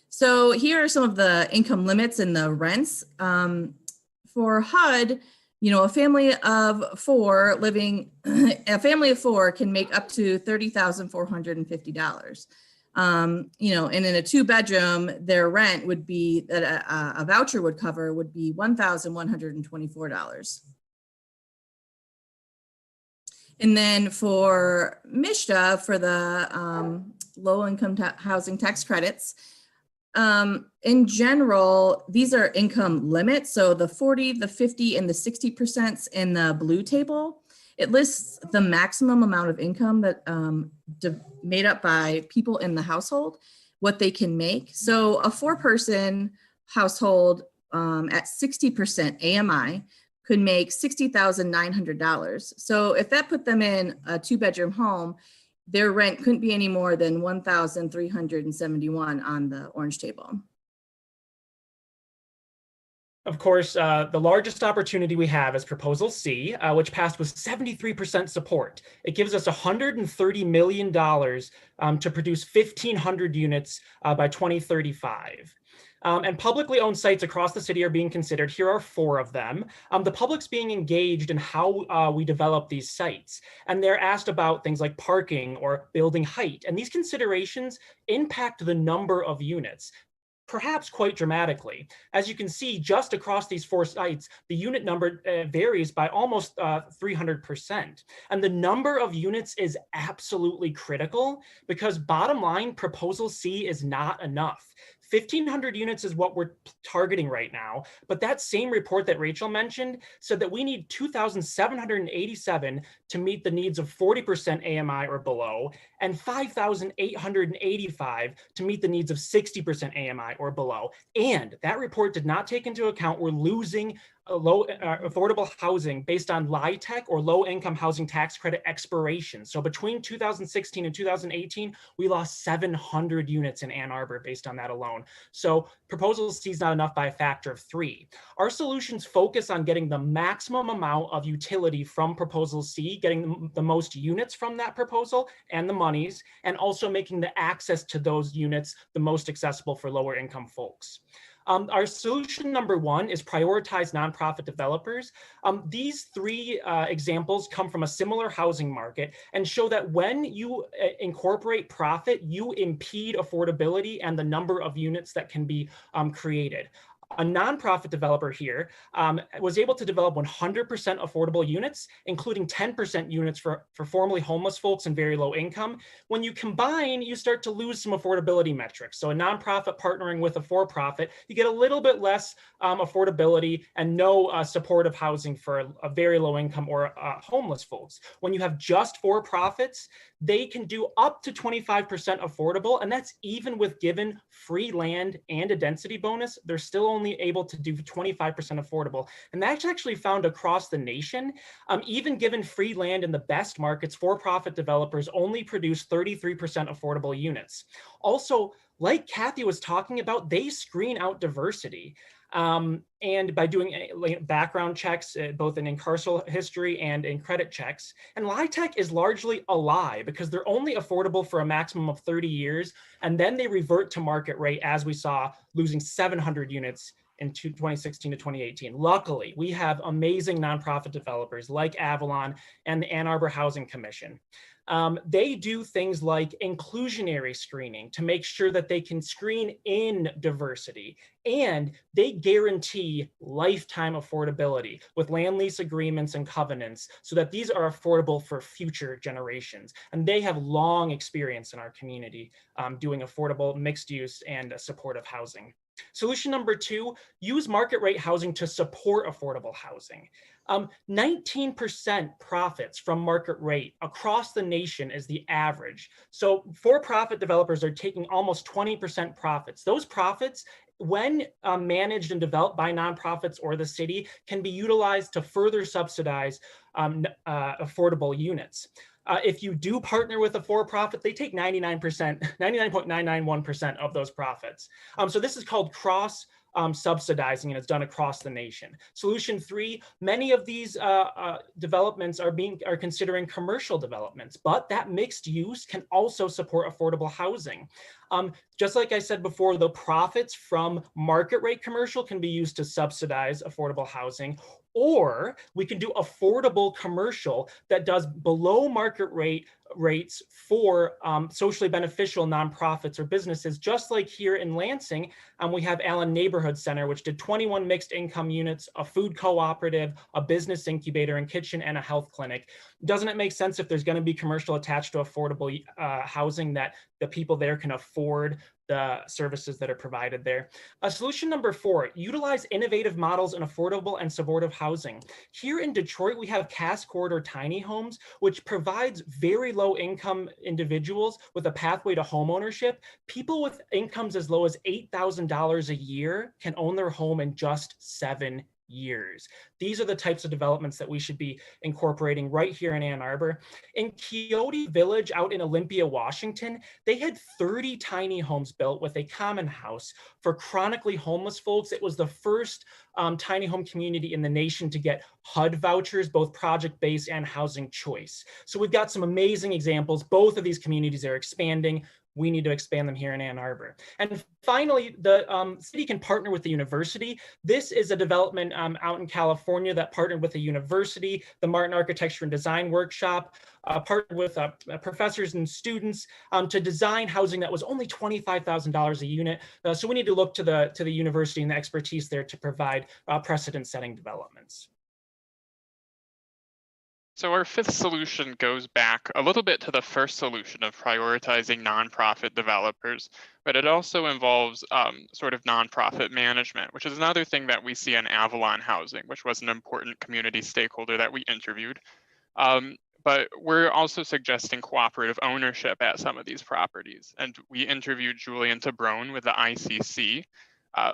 So here are some of the income limits and the rents. For HUD, you know, a family of four can make up to $30,450. You know, and in a 2-bedroom, their rent would be that a voucher would cover would be $1,124. And then for MISHDA, for the low income housing tax credits, in general, these are income limits. So the 40, the 50, and the 60% in the blue table, it lists the maximum amount of income that made up by people in the household, what they can make. So a 4-person household at 60% AMI could make $60,900. So if that put them in a 2-bedroom home, their rent couldn't be any more than $1,371 on the orange table. Of course, the largest opportunity we have is Proposal C, which passed with 73% support. It gives us $130 million to produce 1,500 units by 2035. And publicly owned sites across the city are being considered. Here are 4 of them. The public's being engaged in how we develop these sites. And they're asked about things like parking or building height. And these considerations impact the number of units, perhaps quite dramatically. As you can see, just across these 4 sites, the unit number varies by almost 300%. And the number of units is absolutely critical because bottom line, Proposal C is not enough. 1,500 units is what we're targeting right now, but that same report that Rachel mentioned said that we need 2,787 to meet the needs of 40% AMI or below, and 5,885 to meet the needs of 60% AMI or below. And that report did not take into account we're losing low affordable housing based on LIHTC or low income housing tax credit expiration. So between 2016 and 2018, we lost 700 units in Ann Arbor based on that alone. So Proposal C is not enough by a factor of 3. Our solutions focus on getting the maximum amount of utility from Proposal C, getting the most units from that proposal and the monies, and also making the access to those units the most accessible for lower income folks. Our solution number one is prioritize nonprofit developers. These three examples come from a similar housing market and show that when you incorporate profit, you impede affordability and the number of units that can be created. A nonprofit developer here was able to develop 100% affordable units, including 10% units for formerly homeless folks and very low income. When you combine, you start to lose some affordability metrics. So a nonprofit partnering with a for-profit, you get a little bit less affordability and no supportive housing for a very low income or homeless folks. When you have just for-profits, they can do up to 25% affordable, and that's even with given free land and a density bonus. They're still only able to do 25% affordable. And that's actually found across the nation. Even given free land in the best markets, for-profit developers only produce 33% affordable units. Also, like Kathy was talking about, they screen out diversity. And by doing background checks, both in carceral history and in credit checks. And LIHTC is largely a lie because they're only affordable for a maximum of 30 years. And then they revert to market rate, as we saw, losing 700 units in 2016 to 2018. Luckily, we have amazing nonprofit developers like Avalon and the Ann Arbor Housing Commission. They do things like inclusionary screening to make sure that they can screen in diversity, and they guarantee lifetime affordability with land lease agreements and covenants so that these are affordable for future generations. And they have long experience in our community doing affordable mixed use and supportive housing. Solution number two, use market rate housing to support affordable housing. 19% profits from market rate across the nation is the average. So for-profit developers are taking almost 20% profits. Those profits, when managed and developed by nonprofits or the city, can be utilized to further subsidize affordable units. If you do partner with a for-profit, they take 99.991% of those profits. So this is called cross subsidizing, and it's done across the nation. Solution three, many of these developments are considering commercial developments, but that mixed use can also support affordable housing. Just like I said before, the profits from market rate commercial can be used to subsidize affordable housing, or we can do affordable commercial that does below market rates for socially beneficial nonprofits or businesses, just like here in Lansing. We have Allen Neighborhood Center, which did 21 mixed income units, a food cooperative, a business incubator and kitchen, and a health clinic. Doesn't it make sense if there's going to be commercial attached to affordable housing that the people there can afford the services that are provided there? Solution number four, utilize innovative models in affordable and supportive housing. Here in Detroit, we have Cass Corridor Tiny Homes, which provides very low income individuals with a pathway to home ownership. People with incomes as low as $8,000 a year can own their home in just 7 years. These are the types of developments that we should be incorporating right here in Ann Arbor. In Quixote Village out in Olympia, Washington, they had 30 tiny homes built with a common house for chronically homeless folks. It was the first tiny home community in the nation to get HUD vouchers, both project-based and housing choice. So we've got some amazing examples. Both of these communities are expanding. We need to expand them here in Ann Arbor. And finally, the city can partner with the university. This is a development out in California that partnered with a university, the Martin Architecture and Design Workshop, partnered with professors and students to design housing that was only $25,000 a unit. So we need to look to the university and the expertise there to provide precedent-setting developments. So our fifth solution goes back a little bit to the first solution of prioritizing nonprofit developers, but it also involves sort of nonprofit management, which is another thing that we see in Avalon Housing, which was an important community stakeholder that we interviewed. But we're also suggesting cooperative ownership at some of these properties. And we interviewed Julian Tabrone with the ICC,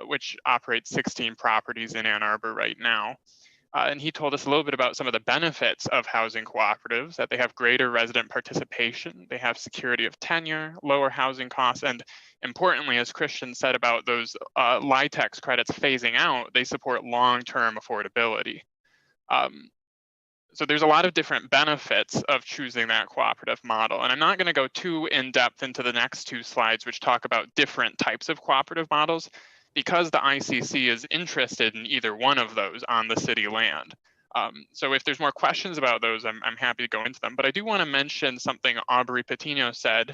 which operates 16 properties in Ann Arbor right now. And he told us a little bit about some of the benefits of housing cooperatives, that they have greater resident participation, they have security of tenure, lower housing costs, and importantly, as Christian said about those LIHTC credits phasing out, they support long-term affordability. So there's a lot of different benefits of choosing that cooperative model. And I'm not going to go too in-depth into the next two slides, which talk about different types of cooperative models. because the ICC is interested in either one of those on the city land. So if there's more questions about those, I'm happy to go into them. But I do want to mention something Aubrey Patino said,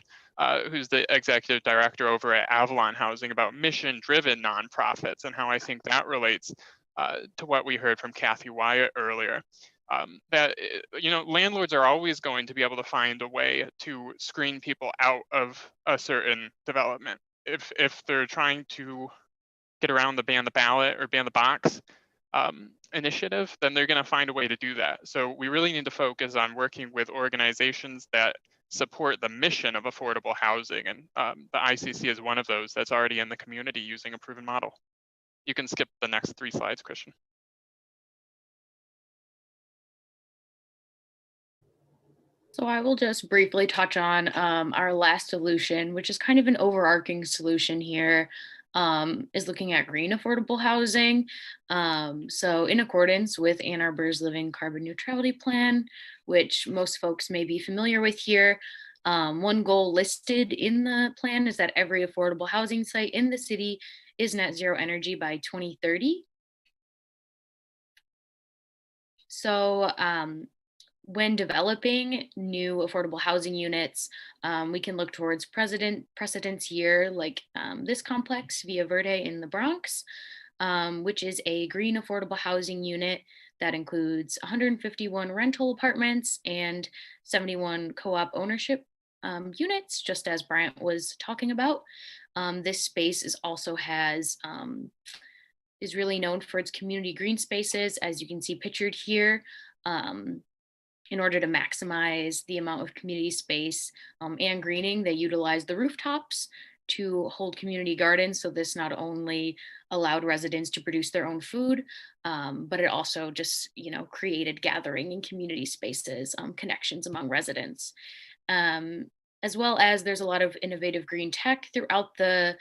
who's the executive director over at Avalon Housing, about mission-driven nonprofits and how I think that relates to what we heard from Kathy Wyatt earlier. That, you know, landlords are always going to be able to find a way to screen people out of a certain development. If they're trying to get around the ban the ballot or ban the box initiative, then they're going to find a way to do that. So we really need to focus on working with organizations that support the mission of affordable housing. And the ICC is one of those that's already in the community using a proven model. You can skip the next 3 slides, Christian. So I will just briefly touch on our last solution, which is kind of an overarching solution here, is looking at green affordable housing. So in accordance with Ann Arbor's Living Carbon Neutrality Plan, which most folks may be familiar with here, one goal listed in the plan is that every affordable housing site in the city is net zero energy by 2030. So when developing new affordable housing units, we can look towards precedents here, like this complex, Via Verde in the Bronx, which is a green affordable housing unit that includes 151 rental apartments and 71 co-op ownership units, just as Bryant was talking about. This space is really known for its community green spaces, as you can see pictured here. In order to maximize the amount of community space and greening, they utilize the rooftops to hold community gardens. So this not only allowed residents to produce their own food, but it also just, you know, created gathering and community spaces, connections among residents. As well as there's a lot of innovative green tech throughout the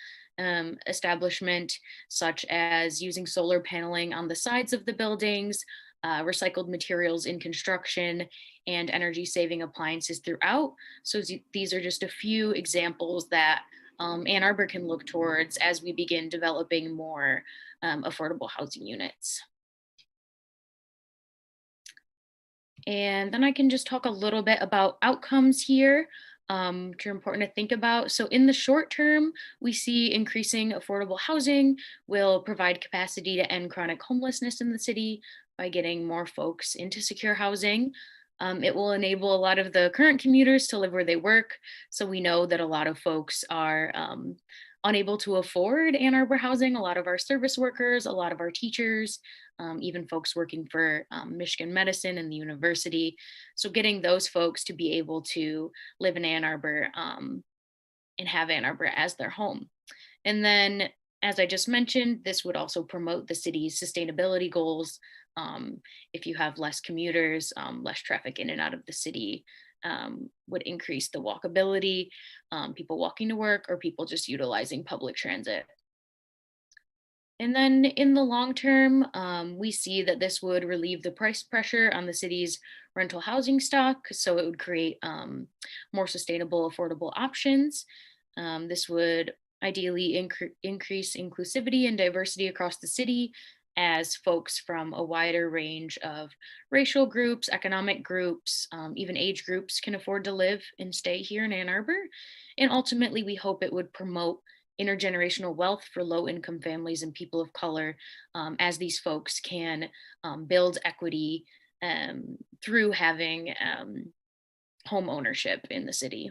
establishment, such as using solar paneling on the sides of the buildings, recycled materials in construction, and energy saving appliances throughout. So these are just a few examples that Ann Arbor can look towards as we begin developing more affordable housing units. And then I can just talk a little bit about outcomes here, which are important to think about. So in the short term, we see increasing affordable housing will provide capacity to end chronic homelessness in the city by getting more folks into secure housing. It will enable a lot of the current commuters to live where they work. So we know that a lot of folks are unable to afford Ann Arbor housing, a lot of our service workers, a lot of our teachers, even folks working for Michigan Medicine and the university. So getting those folks to be able to live in Ann Arbor and have Ann Arbor as their home. And then, as I just mentioned, this would also promote the city's sustainability goals. If you have less commuters, less traffic in and out of the city, would increase the walkability, people walking to work, or people just utilizing public transit. And then in the long term, we see that this would relieve the price pressure on the city's rental housing stock. So it would create more sustainable, affordable options. This would ideally increase inclusivity and diversity across the city, as folks from a wider range of racial groups, economic groups, even age groups can afford to live and stay here in Ann Arbor. And ultimately, we hope it would promote intergenerational wealth for low-income families and people of color, as these folks can build equity through having home ownership in the city.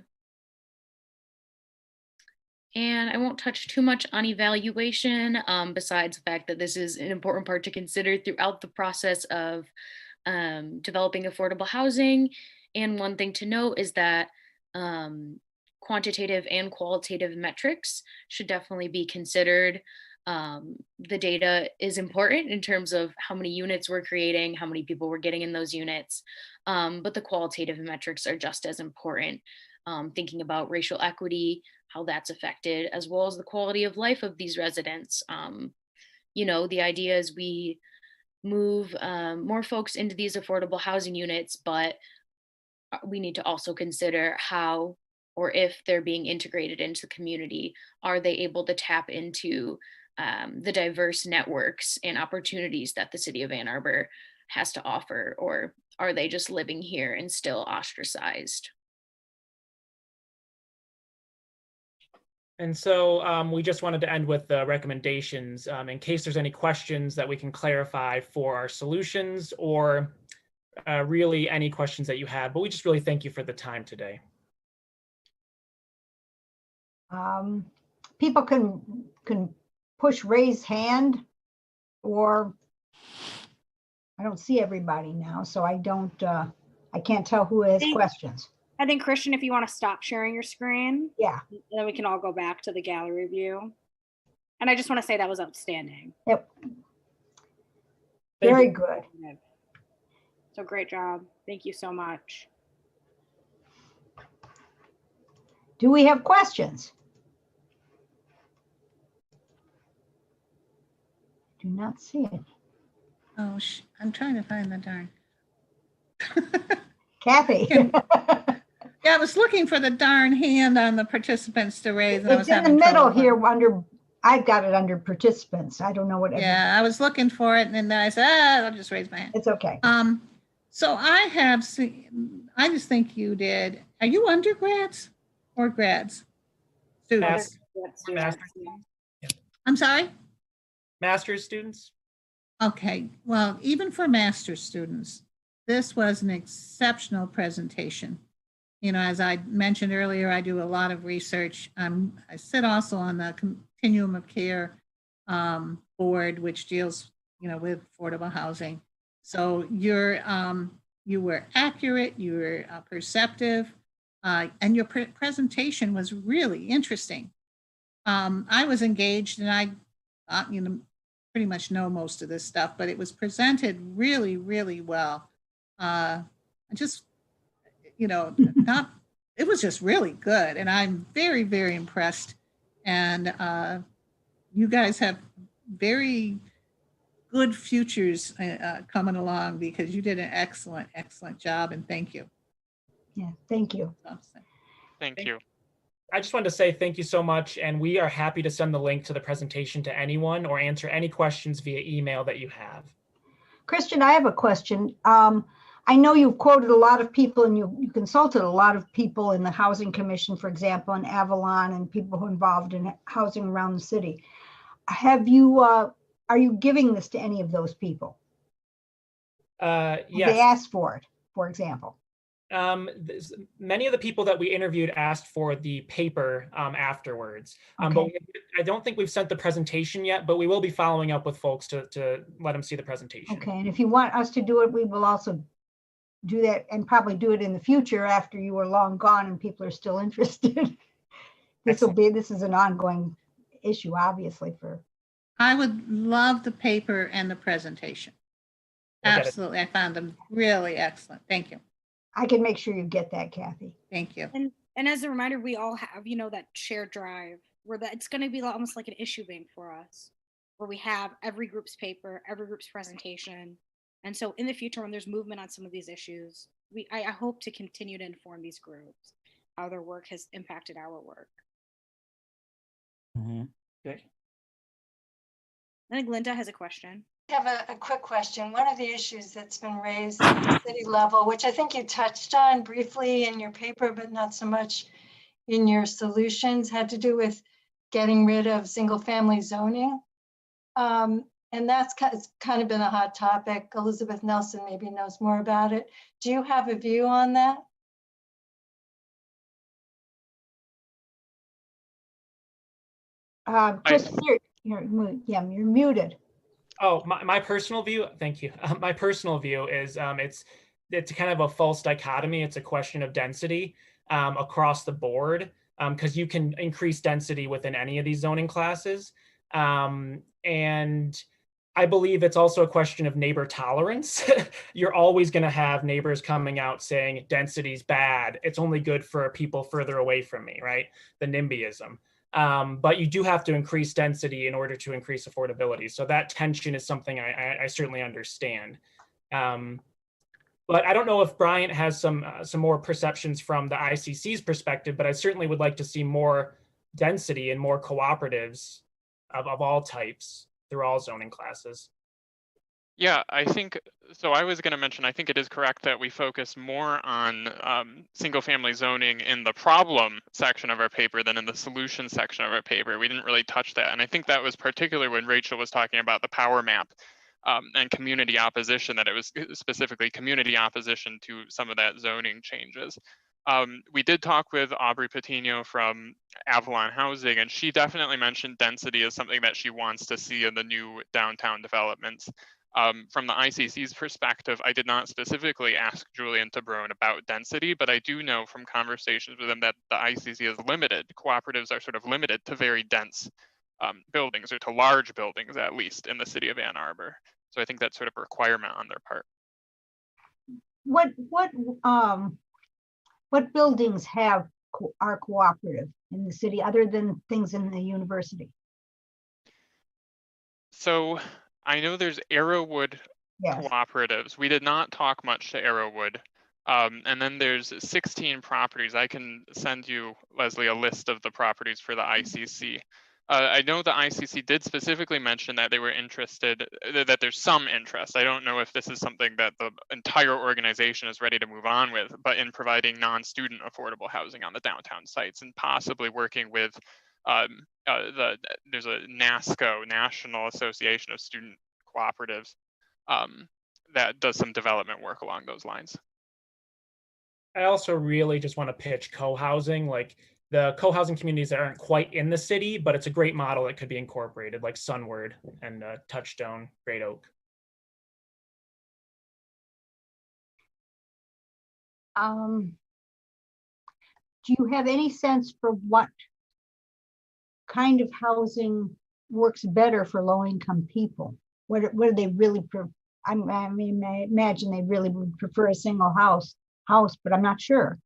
And I won't touch too much on evaluation, besides the fact that this is an important part to consider throughout the process of developing affordable housing. And one thing to note is that quantitative and qualitative metrics should definitely be considered. The data is important in terms of how many units we're creating, how many people we're getting in those units, but the qualitative metrics are just as important. Thinking about racial equity, how that's affected, as well as the quality of life of these residents. You know, the idea is we move more folks into these affordable housing units, but we need to also consider how, or if they're being integrated into the community, are they able to tap into the diverse networks and opportunities that the city of Ann Arbor has to offer, or are they just living here and still ostracized? And so we just wanted to end with the recommendations in case there's any questions that we can clarify for our solutions, or really any questions that you have. But we just really thank you for the time today. People can push raise hand, or I don't see everybody now, so I can't tell who has questions. I think, Christian, if you want to stop sharing your screen, Yeah. then we can all go back to the gallery view. And I just want to say that was outstanding. Yep. Very good. So great job. Thank you so much. Do we have questions? Do not see it. Oh, I'm trying to find the darn. Kathy. Yeah, I was looking for the darn hand on the participants to raise. And It's in the middle here under, I've got it under participants. I don't know what. Yeah, I was looking for it, and then I said, I'll just raise my hand. It's okay. So I have seen, I just think you did. Are you undergrads or grads? Students. I'm sorry? Master's students. Okay, well, even for master's students, this was an exceptional presentation. You know, as I mentioned earlier, I do a lot of research. I sit also on the Continuum of Care board, which deals, you know, with affordable housing. So you were accurate, you were perceptive, and your presentation was really interesting. I was engaged, and I, you know, pretty much know most of this stuff, but it was presented really, really well. I just, you know, it was just really good. And I'm very, very impressed. And you guys have very good futures coming along, because you did an excellent, excellent job. And thank you. Yeah, thank you. Thank you. I just wanted to say thank you so much. And we are happy to send the link to the presentation to anyone or answer any questions via email that you have. Christian, I have a question. I know you've quoted a lot of people, and you consulted a lot of people in the Housing Commission, for example, in Avalon, and people who are involved in housing around the city. Have you, are you giving this to any of those people? Yes. They asked for it, for example. Many of the people that we interviewed asked for the paper afterwards. Okay. But I don't think we've sent the presentation yet, but we will be following up with folks to let them see the presentation. Okay, and if you want us to do it, we will also do that, and probably do it in the future after you are long gone and people are still interested. This is an ongoing issue, obviously. I would love the paper and the presentation. Absolutely. I found them really excellent. Thank you. I can make sure you get that, Kathy. Thank you. And as a reminder, we all have, you know, that shared drive where it's going to be almost like an issue bank for us, where we have every group's paper, every group's presentation. And so in the future, when there's movement on some of these issues, I hope to continue to inform these groups how their work has impacted our work. Okay. I think Linda has a question. I have a quick question. One of the issues that's been raised at the city level, which I think you touched on briefly in your paper, but not so much in your solutions, had to do with getting rid of single family zoning. And that's kind of been a hot topic. Elizabeth Nelson maybe knows more about it. Do you have a view on that? Chris, you're muted. Oh, my personal view, thank you. My personal view is it's kind of a false dichotomy. It's a question of density across the board, because you can increase density within any of these zoning classes. And I believe it's also a question of neighbor tolerance. You're always going to have neighbors coming out saying density's bad. It's only good for people further away from me, right? The NIMBYism. But you do have to increase density in order to increase affordability. So that tension is something I certainly understand. But I don't know if Bryant has some more perceptions from the ICC's perspective, but I certainly would like to see more density and more cooperatives of all types through all zoning classes. Yeah, I think so. I was going to mention, I think it is correct that we focus more on single family zoning in the problem section of our paper than in the solution section of our paper. We didn't really touch that. And I think that was particularly when Rachel was talking about the power map and community opposition, that it was specifically community opposition to some of that zoning changes. We did talk with Aubrey Patino from Avalon Housing, and she definitely mentioned density as something that she wants to see in the new downtown developments. From the ICC's perspective, I did not specifically ask Julian Tabrone about density, but I do know from conversations with him that the ICC is limited. Cooperatives are sort of limited to very dense buildings, or to large buildings, at least in the city of Ann Arbor. So I think that's sort of a requirement on their part. What buildings are cooperative in the city other than things in the university? So I know there's Arrowwood Yes. cooperatives. We did not talk much to Arrowwood. And then there's 16 properties. I can send you, Leslie, a list of the properties for the ICC. I know the ICC did specifically mention that they were interested, that there's some interest. I don't know if this is something that the entire organization is ready to move on with, but in providing non-student affordable housing on the downtown sites, and possibly working with there's a NASCO, National Association of Student Cooperatives, that does some development work along those lines. I also really just want to pitch co-housing, like the co-housing communities that aren't quite in the city, but it's a great model that could be incorporated, like Sunward and Touchstone, Great Oak. Do you have any sense for what kind of housing works better for low-income people? What do they really I mean, I imagine they really would prefer a single house, but I'm not sure.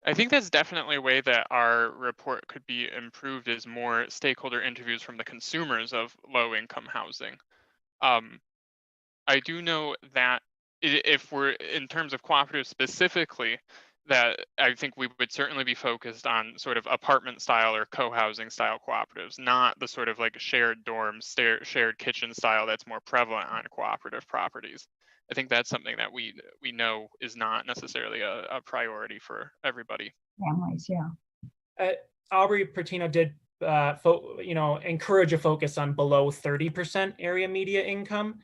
I think that's definitely a way that our report could be improved, is more stakeholder interviews from the consumers of low-income housing. I do know that if we're in terms of cooperatives specifically, that I think we would certainly be focused on sort of apartment style or co-housing style cooperatives, not the sort of like shared dorms, shared kitchen style that's more prevalent on cooperative properties. I think that's something that we know is not necessarily a priority for everybody. Families, yeah. Aubrey Pertino did encourage a focus on below 30% area media income.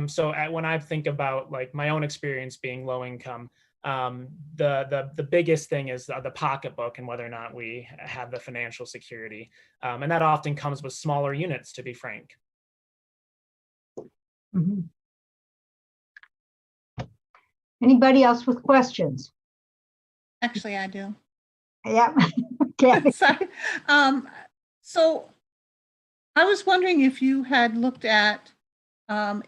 So when I think about like my own experience being low income, the biggest thing is the pocketbook and whether or not we have the financial security. And that often comes with smaller units, to be frank. Mm-hmm. Anybody else with questions? Actually, I do. Yeah. Okay. Sorry. So I was wondering if you had looked at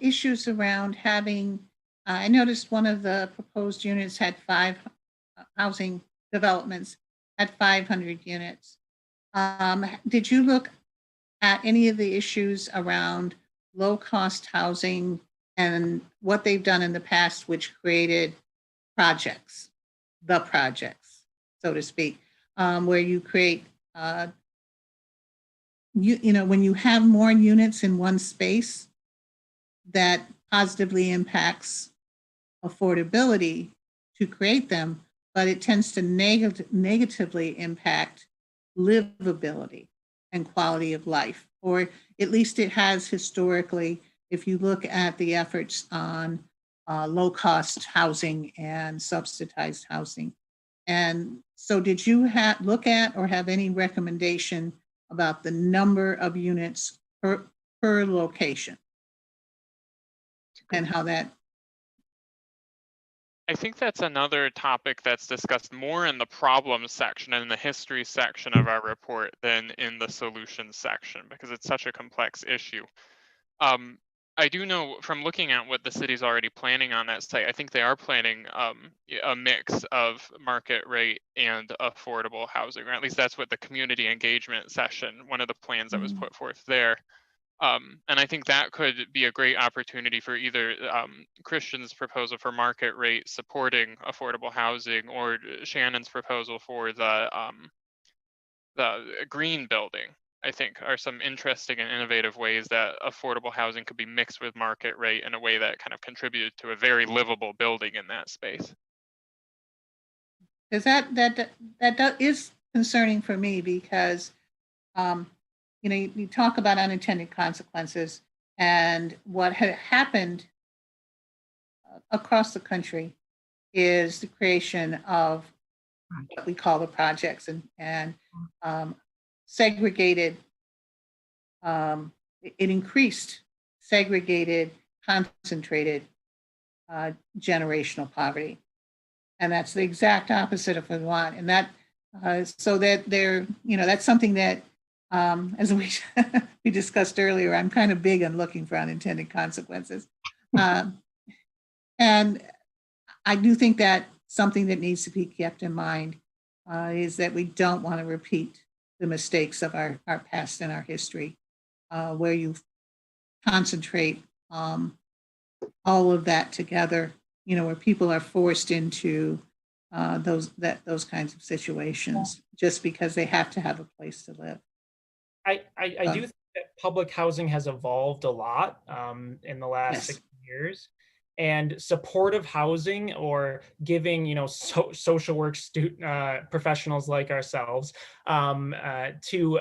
issues around having, I noticed one of the proposed units had 5 housing developments at 500 units. Did you look at any of the issues around low-cost housing and what they've done in the past, which created projects, so to speak, where you create, when you have more units in one space, that positively impacts affordability to create them, but it tends to negatively impact livability and quality of life, or at least it has historically, if you look at the efforts on low-cost housing and subsidized housing. And so did you look at or have any recommendation about the number of units per location and how that? I think that's another topic that's discussed more in the problems section and in the history section of our report than in the solutions section, because it's such a complex issue. I do know from looking at what the city's already planning on that site, I think they are planning a mix of market rate and affordable housing, or at least that's what the community engagement session, one of the plans that was put forth there. And I think that could be a great opportunity for either Christian's proposal for market rate supporting affordable housing, or Shannon's proposal for the the green building, I think, are some interesting and innovative ways that affordable housing could be mixed with market rate in a way that kind of contributed to a very livable building in that space. Because that is concerning for me because, you know, you talk about unintended consequences, and what had happened across the country is the creation of what we call the projects and segregated, it increased segregated, concentrated generational poverty. And that's the exact opposite of what we want. And that, so that they're, you know, that's something that, as we, we discussed earlier, I'm kind of big on looking for unintended consequences. And I do think that something that needs to be kept in mind is that we don't want to repeat the mistakes of our past and our history, where you concentrate all of that together, you know, where people are forced into those kinds of situations just because they have to have a place to live. I do think that public housing has evolved a lot in the last 6 years, and supportive housing, or giving, you know, social work professionals like ourselves to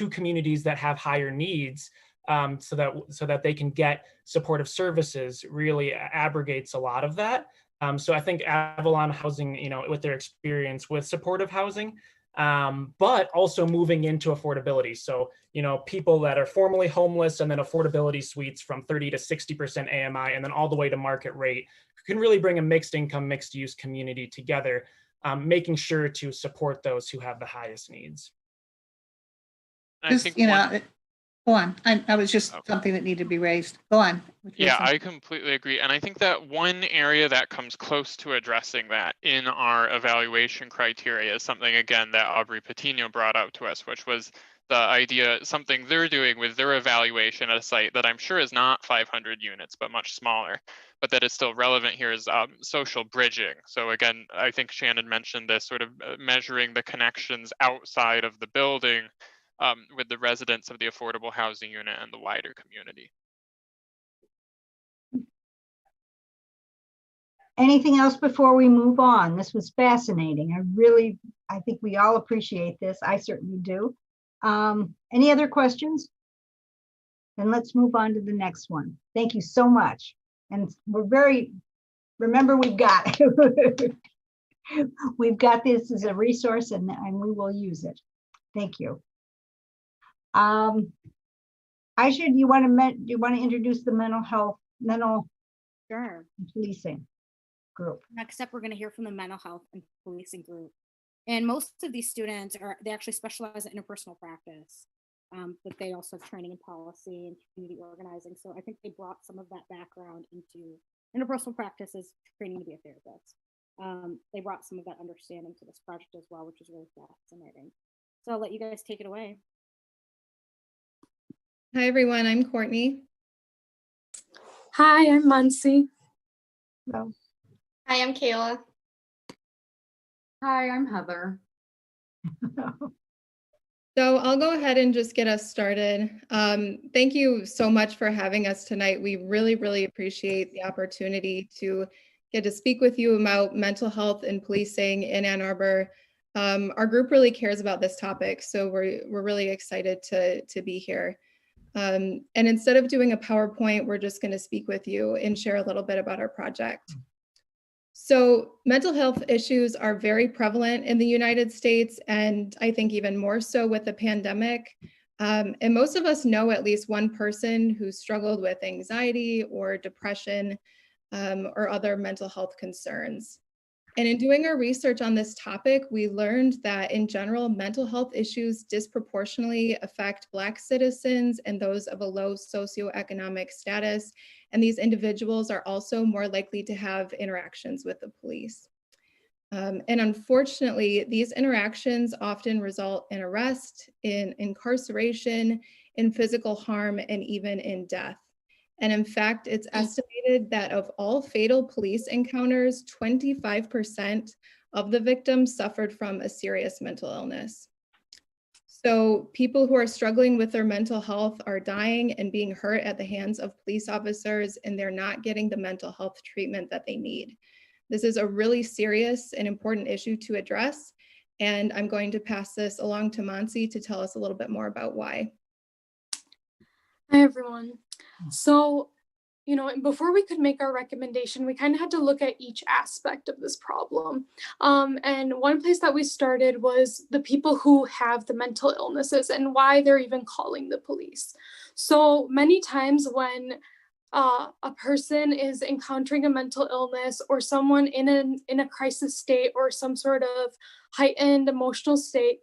communities that have higher needs, so that they can get supportive services, really abrogates a lot of that. So I think Avalon Housing, you know, with their experience with supportive housing, but also moving into affordability. So, you know, people that are formerly homeless, and then affordability suites from 30 to 60% AMI, and then all the way to market rate, can really bring a mixed income, mixed use community together, making sure to support those who have the highest needs. I think, you know, go on. I was just something that needed to be raised. Go on. Yeah, I completely agree. And I think that one area that comes close to addressing that in our evaluation criteria is something, again, that Aubrey Patino brought out to us, which was the idea, something they're doing with their evaluation at a site that I'm sure is not 500 units, but much smaller, but that is still relevant here, is social bridging. So again, I think Shannon mentioned this, sort of measuring the connections outside of the building with the residents of the affordable housing unit and the wider community. Anything else before we move on? This was fascinating. I think we all appreciate this. I certainly do. Any other questions? Then let's move on to the next one. Thank you so much. And remember, we've got this as a resource, and we will use it. Thank you. Aisha, do you want to introduce the mental Sure. policing group? Next up, we're going to hear from the mental health and policing group. And most of these students they actually specialize in interpersonal practice, but they also have training in policy and community organizing. So I think they brought some of that background into interpersonal practice as training to be a therapist. They brought some of that understanding to this project as well, which is really fascinating. So I'll let you guys take it away. Hi, everyone. I'm Courtney. Hi, I'm Muncie. Hello. Hi, I'm Kayla. Hi, I'm Heather. So I'll go ahead and just get us started. Thank you so much for having us tonight. We really, really appreciate the opportunity to get to speak with you about mental health and policing in Ann Arbor. Our group really cares about this topic, so we're really excited to be here. And instead of doing a PowerPoint, we're just going to speak with you and share a little bit about our project. So mental health issues are very prevalent in the United States, and I think even more so with the pandemic. And most of us know at least one person who struggled with anxiety or depression or other mental health concerns. And in doing our research on this topic, we learned that in general, mental health issues disproportionately affect Black citizens and those of a low socioeconomic status. And these individuals are also more likely to have interactions with the police. And unfortunately, these interactions often result in arrest, in incarceration, in physical harm, and even in death. And in fact, it's estimated that of all fatal police encounters, 25% of the victims suffered from a serious mental illness. So people who are struggling with their mental health are dying and being hurt at the hands of police officers, and they're not getting the mental health treatment that they need. This is a really serious and important issue to address, and I'm going to pass this along to Mansi to tell us a little bit more about why. Hi, everyone. So, before we could make our recommendation, we kind of had to look at each aspect of this problem. And one place that we started was the people who have the mental illnesses and why they're even calling the police. So many times when a person is encountering a mental illness or someone in a crisis state or some sort of heightened emotional state,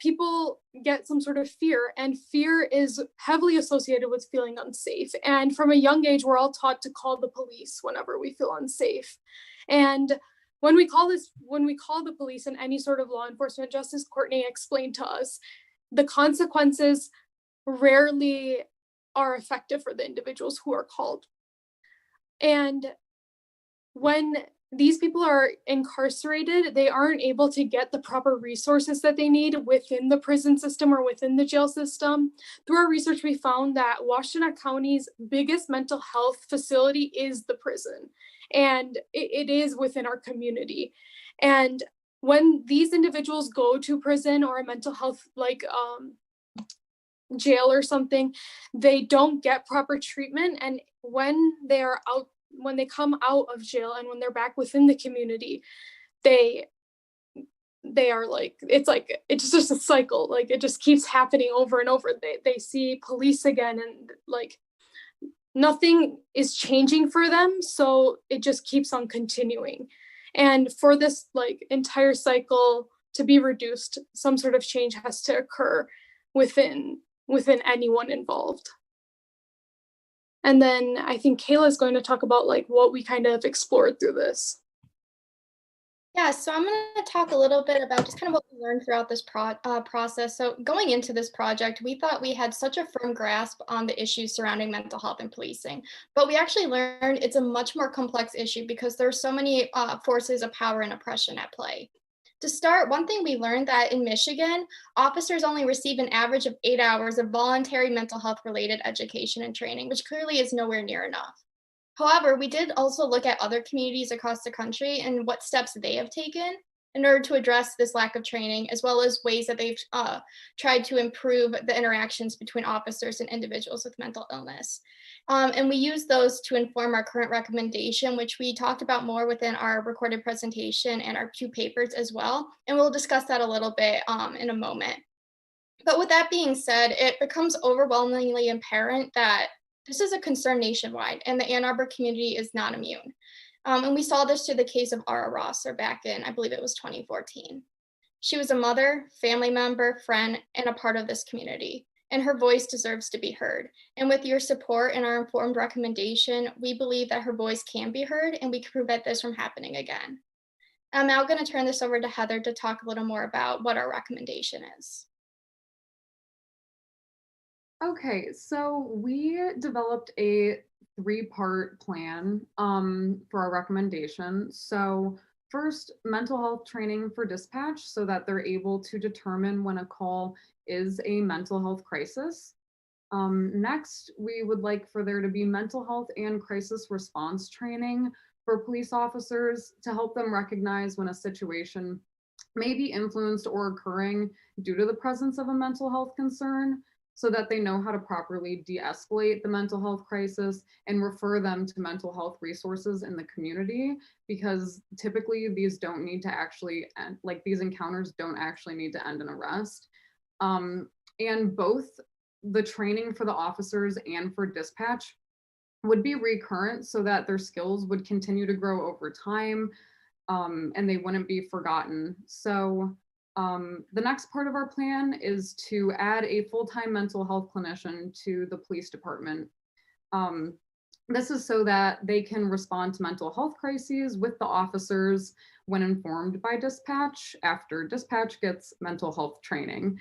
people get some sort of fear, and fear is heavily associated with feeling unsafe. And from a young age, we're all taught to call the police whenever we feel unsafe. And when we call the police and any sort of law enforcement, just as Courtney explained to us, the consequences rarely are effective for the individuals who are called. And when these people are incarcerated, they aren't able to get the proper resources that they need within the prison system or within the jail system. Through our research, we found that Washtenaw County's biggest mental health facility is the prison, and it is within our community. And when these individuals go to prison or a mental health jail or something, they don't get proper treatment. And when they come out of jail and when they're back within the community, they are it's just a cycle. Like, it just keeps happening over and over. They see police again, and nothing is changing for them. So it just keeps on continuing. And for this entire cycle to be reduced, some sort of change has to occur within anyone involved. And then I think Kayla is going to talk about what we kind of explored through this. Yeah, so I'm going to talk a little bit about just kind of what we learned throughout this process. So going into this project, we thought we had such a firm grasp on the issues surrounding mental health and policing, but we actually learned it's a much more complex issue because there are so many forces of power and oppression at play. To start, one thing we learned that in Michigan, officers only receive an average of 8 hours of voluntary mental health related education and training, which clearly is nowhere near enough. However, we did also look at other communities across the country and what steps they have taken in order to address this lack of training, as well as ways that they've tried to improve the interactions between officers and individuals with mental illness. And we use those to inform our current recommendation, which we talked about more within our recorded presentation and our 2 papers as well. And we'll discuss that a little bit in a moment. But with that being said, it becomes overwhelmingly apparent that this is a concern nationwide, and the Ann Arbor community is not immune. And we saw this through the case of Ara Rosser back in, I believe it was 2014. She was a mother, family member, friend, and a part of this community, and her voice deserves to be heard. And with your support and our informed recommendation, we believe that her voice can be heard and we can prevent this from happening again. I'm now going to turn this over to Heather to talk a little more about what our recommendation is. Okay, so we developed a 3-part plan for our recommendation. So first, mental health training for dispatch so that they're able to determine when a call is a mental health crisis. Next, we would like for there to be mental health and crisis response training for police officers to help them recognize when a situation may be influenced or occurring due to the presence of a mental health concern, so that they know how to properly de-escalate the mental health crisis and refer them to mental health resources in the community, because typically these don't need to actually end, these encounters don't actually need to end in arrest. And both the training for the officers and for dispatch would be recurrent so that their skills would continue to grow over time, and they wouldn't be forgotten. So the next part of our plan is to add a full-time mental health clinician to the police department. This is so that they can respond to mental health crises with the officers when informed by dispatch after dispatch gets mental health training.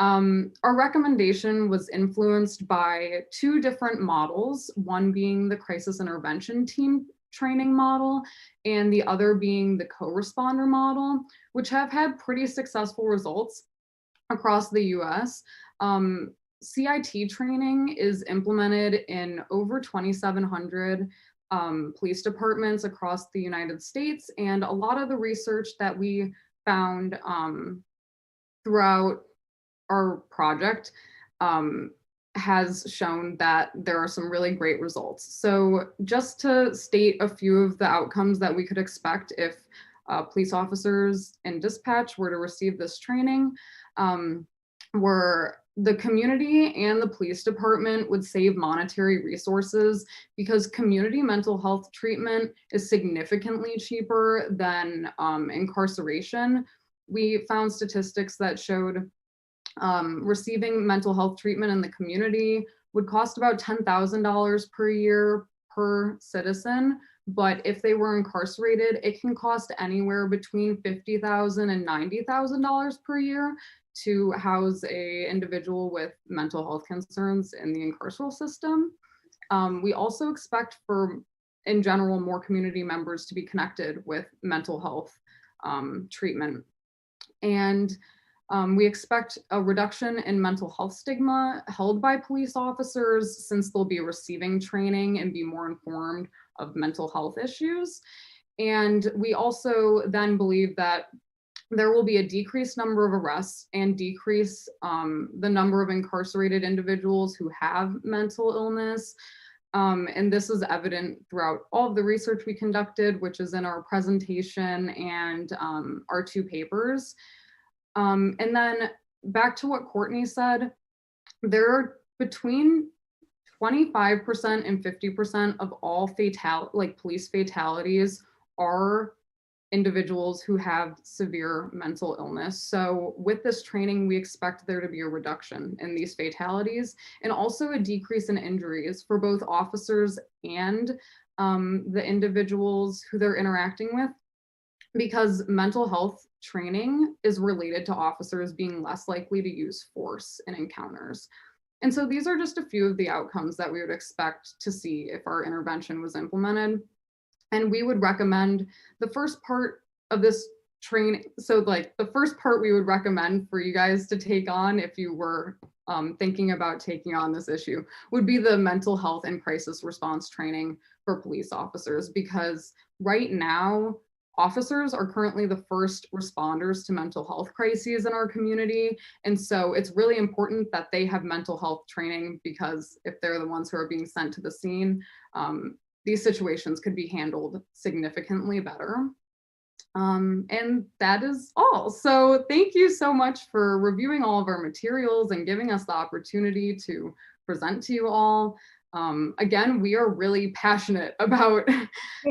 Our recommendation was influenced by 2 different models, one being the crisis intervention team training model and the other being the co-responder model, which have had pretty successful results across the US. CIT training is implemented in over 2,700 police departments across the United States. And a lot of the research that we found throughout our project has shown that there are some really great results. So just to state a few of the outcomes that we could expect if police officers in dispatch were to receive this training, were the community and the police department would save monetary resources because community mental health treatment is significantly cheaper than incarceration. We found statistics that showed receiving mental health treatment in the community would cost about $10,000 per year per citizen. But if they were incarcerated, it can cost anywhere between $50,000 and $90,000 per year to house a individual with mental health concerns in the incarceral system. We also expect for, in general, more community members to be connected with mental health treatment. And we expect a reduction in mental health stigma held by police officers since they'll be receiving training and be more informed of mental health issues. And we also then believe that there will be a decreased number of arrests and decrease the number of incarcerated individuals who have mental illness. And this is evident throughout all of the research we conducted, which is in our presentation and our 2 papers. And then back to what Courtney said, there are between 25% and 50% of all police fatalities are individuals who have severe mental illness. So with this training, we expect there to be a reduction in these fatalities and also a decrease in injuries for both officers and the individuals who they're interacting with, because mental health training is related to officers being less likely to use force in encounters. And so these are just a few of the outcomes that we would expect to see if our intervention was implemented. And we would recommend the first part of this training. So like the first part we would recommend for you guys to take on if you were thinking about taking on this issue would be the mental health and crisis response training for police officers, because right now, officers are currently the first responders to mental health crises in our community. And so it's really important that they have mental health training, because if they're the ones who are being sent to the scene, these situations could be handled significantly better. And that is all. So thank you so much for reviewing all of our materials and giving us the opportunity to present to you all. Again, we are really passionate about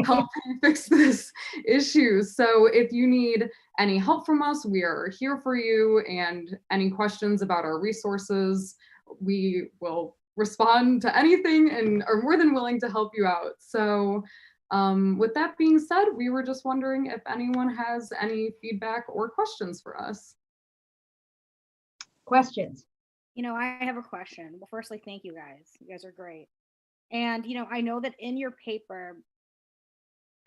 helping fix this issue. So if you need any help from us, we are here for you, and any questions about our resources, we will respond to anything and are more than willing to help you out. So with that being said, we were just wondering if anyone has any feedback or questions for us. Questions? You know, I have a question. Well, firstly, thank you guys. You guys are great. And, you know, I know that in your paper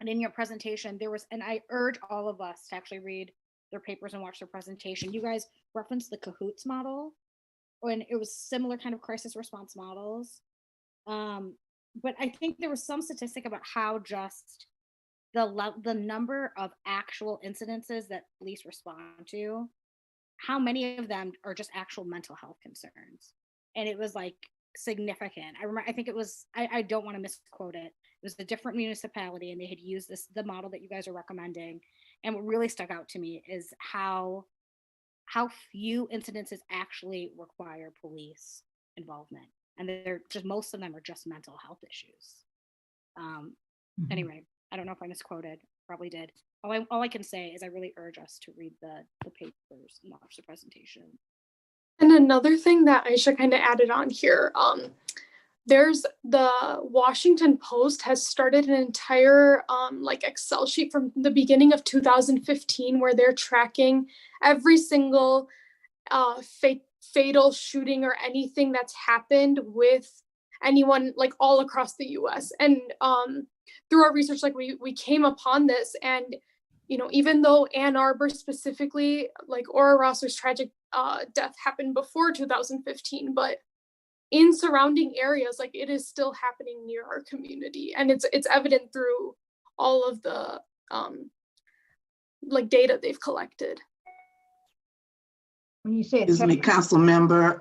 and in your presentation, there was, and I urge all of us to actually read their papers and watch their presentation. You guys referenced the CAHOOTS model, and it was similar kind of crisis response models. But I think there was some statistic about how just the number of actual incidences that police respond to, how many of them are just actual mental health concerns. And it was like significant. I remember, I think it was, I don't want to misquote it. It was a different municipality, and they had used the model that you guys are recommending. And what really stuck out to me is how few incidences actually require police involvement. And they're just, most of them are just mental health issues. Anyway, I don't know if I misquoted, probably did. All I can say is I really urge us to read the papers and watch the presentation. And another thing that Aisha kind of added on here, there's the Washington Post has started an entire like Excel sheet from the beginning of 2015 where they're tracking every single fatal shooting or anything that's happened with anyone, like all across the US. And through our research, like we came upon this, and even though Ann Arbor specifically, like Aura Rosser's tragic death happened before 2015, but in surrounding areas, like it is still happening near our community, and it's evident through all of the like data they've collected. When you say Excuse me, Council Member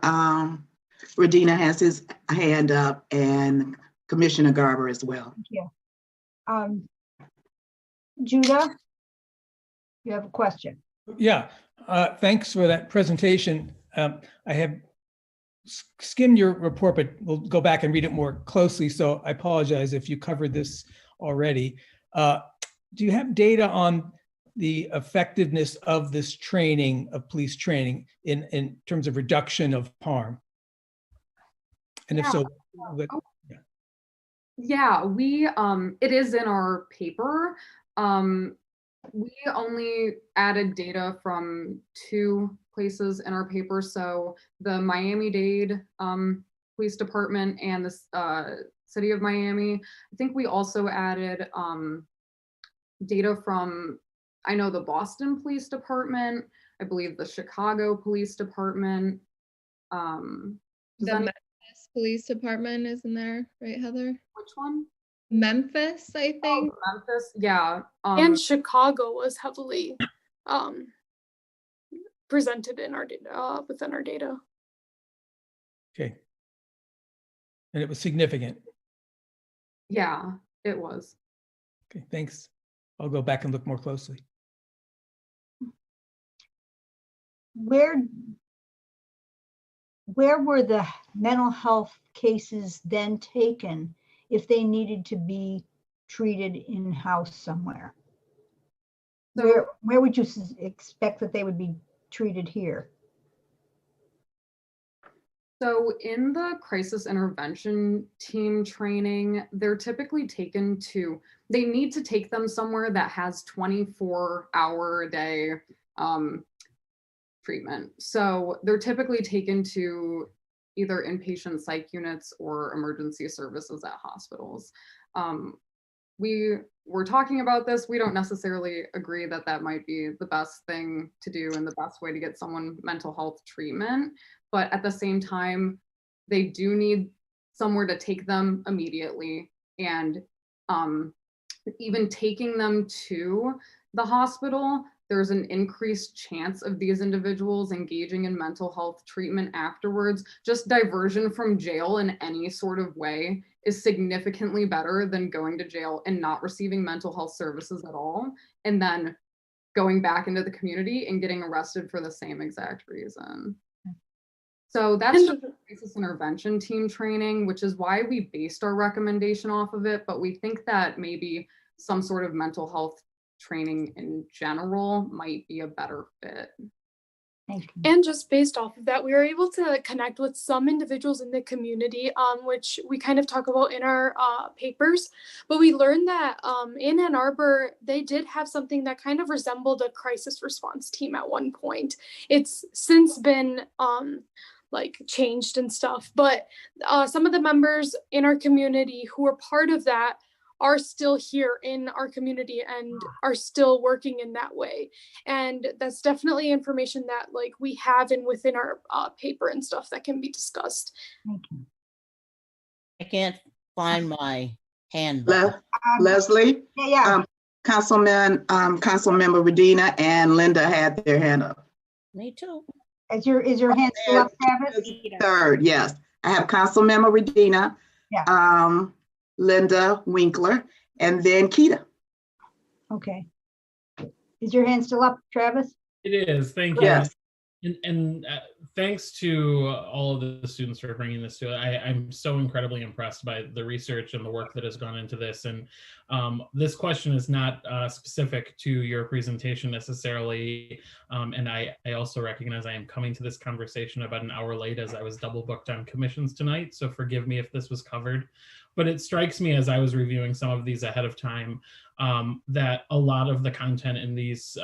Radina has his hand up, and Commissioner Garber as well. Thank you. Judah, you have a question. Yeah, thanks for that presentation. I have skimmed your report, but we'll go back and read it more closely. So I apologize if you covered this already. Do you have data on the effectiveness of this training, of police training, in terms of reduction of harm? And if so, what? Yeah, we it is in our paper. We only added data from 2 places in our paper. So the Miami-Dade Police Department and the City of Miami. I think we also added data from, I know, the Boston Police Department, I believe the Chicago Police Department. The Memphis Police Department is in there, right, Heather? Which one? Memphis, I think. Oh, Memphis, yeah. And Chicago was heavily presented in our data, within our data. Okay. And it was significant. Yeah, it was. Okay, thanks. I'll go back and look more closely. Where were the mental health cases then taken if they needed to be treated in-house somewhere? So, where would you expect that they would be treated here? So in the crisis intervention team training, they're typically taken to, they need to take them somewhere that has 24-hour-a-day treatment. So they're typically taken to either inpatient psych units or emergency services at hospitals. We were talking about this. We don't necessarily agree that that might be the best thing to do and the best way to get someone mental health treatment. But at the same time, they do need somewhere to take them immediately. And even taking them to the hospital, there's an increased chance of these individuals engaging in mental health treatment afterwards. Just diversion from jail in any sort of way is significantly better than going to jail and not receiving mental health services at all, and then going back into the community and getting arrested for the same exact reason. So that's just the crisis intervention team training, which is why we based our recommendation off of it. But we think that maybe some sort of mental health training in general might be a better fit. And just based off of that, we were able to connect with some individuals in the community, which we kind of talk about in our papers. But we learned that in Ann Arbor, they did have something that kind of resembled a crisis response team at one point. It's since been like changed and stuff, but some of the members in our community who were part of that are still here in our community and are still working in that way. And that's definitely information that like we have and within our paper and stuff that can be discussed. Thank you. I can't find my hand. Leslie? Yeah. Councilmember Radina and Linda had their hand up. Me too. Is your hand still up, Travis? Third, yes. I have Councilmember Radina. Yeah. Linda Winkler, and then Keita. Okay. Is your hand still up, Travis? It is. Thank you. Yes. And thanks to all of the students for bringing this to it. I'm so incredibly impressed by the research and the work that has gone into this. And this question is not specific to your presentation necessarily. And I also recognize I am coming to this conversation about an hour late as I was double booked on commissions tonight. So forgive me if this was covered. But it strikes me as I was reviewing some of these ahead of time that a lot of the content in these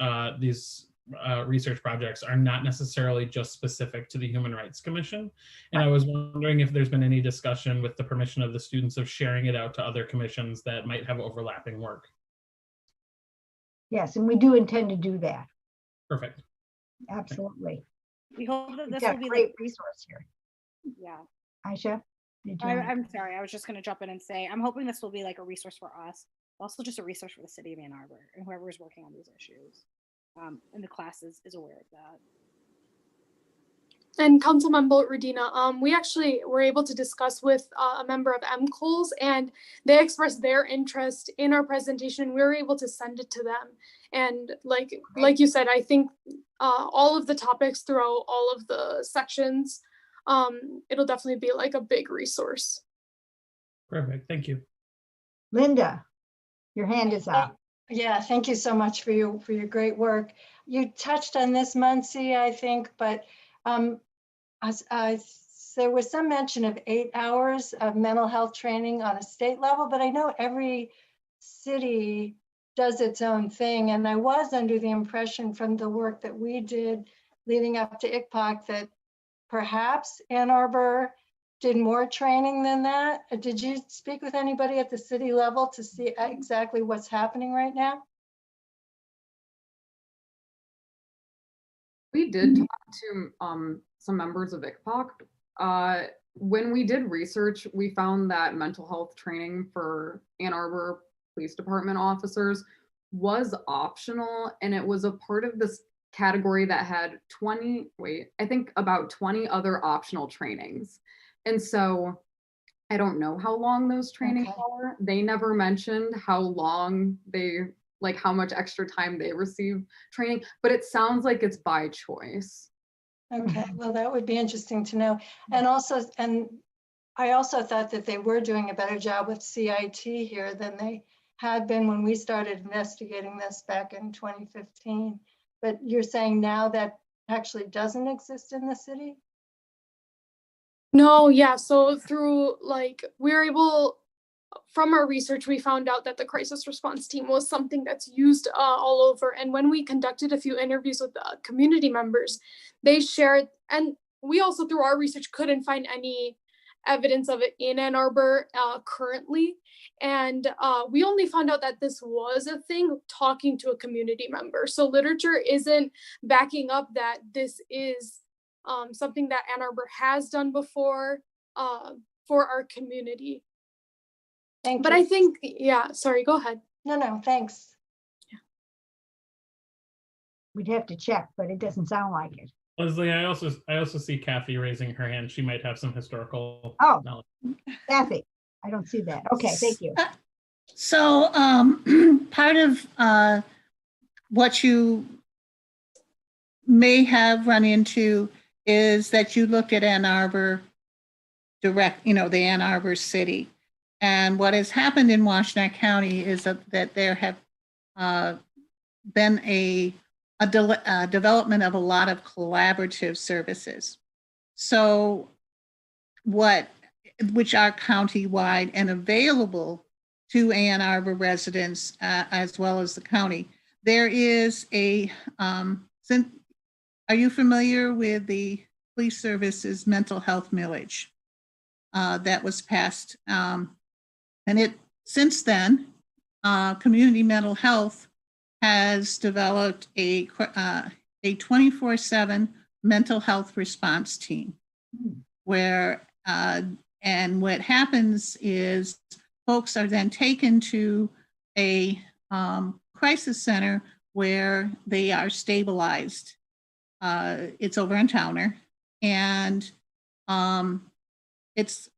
research projects are not necessarily just specific to the Human Rights Commission. And I was wondering if there's been any discussion with the permission of the students of sharing it out to other commissions that might have overlapping work. Yes, and we do intend to do that. Perfect. Absolutely. We hope that We've this got will a be great like, resource here. yeah. Aisha? Did you I'm sorry. I was just going to jump in and say, I'm hoping this will be like a resource for us, but also just a resource for the city of Ann Arbor and whoever is working on these issues. And the class is aware of that. And Councilmember Redina, we actually were able to discuss with a member of MCOLS, and they expressed their interest in our presentation, and we were able to send it to them. And like you said, I think all of the topics throughout all of the sections, it'll definitely be like a big resource. Perfect. Thank you. Linda, your hand is up. Yeah, thank you so much for your great work. You touched on this, Muncie, I think, but there was some mention of 8 hours of mental health training on a state level, but I know every city does its own thing. And I was under the impression from the work that we did leading up to ICPOC that perhaps Ann Arbor did more training than that. Did you speak with anybody at the city level to see exactly what's happening right now? We did talk to some members of ICPOC. When we did research, we found that mental health training for Ann Arbor Police Department officers was optional, and it was a part of this category that had I think about 20 other optional trainings. And so I don't know how long those trainings are. They never mentioned how long how much extra time they receive training, but it sounds like it's by choice. Okay, well, that would be interesting to know. And I also thought that they were doing a better job with CIT here than they had been when we started investigating this back in 2015. But you're saying now that actually doesn't exist in the city? No, yeah. So from our research, we found out that the crisis response team was something that's used all over. And when we conducted a few interviews with community members, they shared, and we also through our research couldn't find any evidence of it in Ann Arbor currently. And we only found out that this was a thing talking to a community member. So literature isn't backing up that this is something that Ann Arbor has done before for our community. But I think, yeah, sorry, go ahead. No, thanks. Yeah. We'd have to check, but it doesn't sound like it. Leslie, I also see Kathy raising her hand. She might have some historical knowledge. Kathy, I don't see that. Okay, thank you. So part of what you may have run into is that you looked at Ann Arbor the Ann Arbor city. And what has happened in Washtenaw County is that there have been a development of a lot of collaborative services. So which are countywide and available to Ann Arbor residents as well as the county. There is are you familiar with the police services mental health millage that was passed? And since then, community mental health has developed a 24/7 mental health response team where, and what happens is folks are then taken to a crisis center where they are stabilized. It's over in Towner, and it's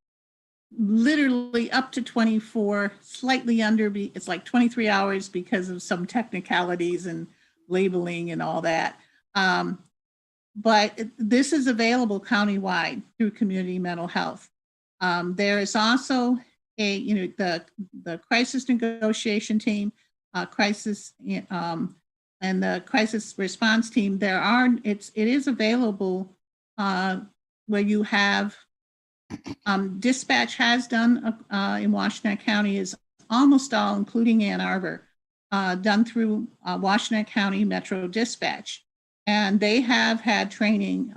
literally up to 24, slightly under, it's like 23 hours because of some technicalities and labeling and all that. But this is available countywide through community mental health. There is also the crisis negotiation team, and the crisis response team. It is available where you have dispatch has done in Washtenaw County is almost all, including Ann Arbor, done through Washtenaw County Metro Dispatch. And they have had training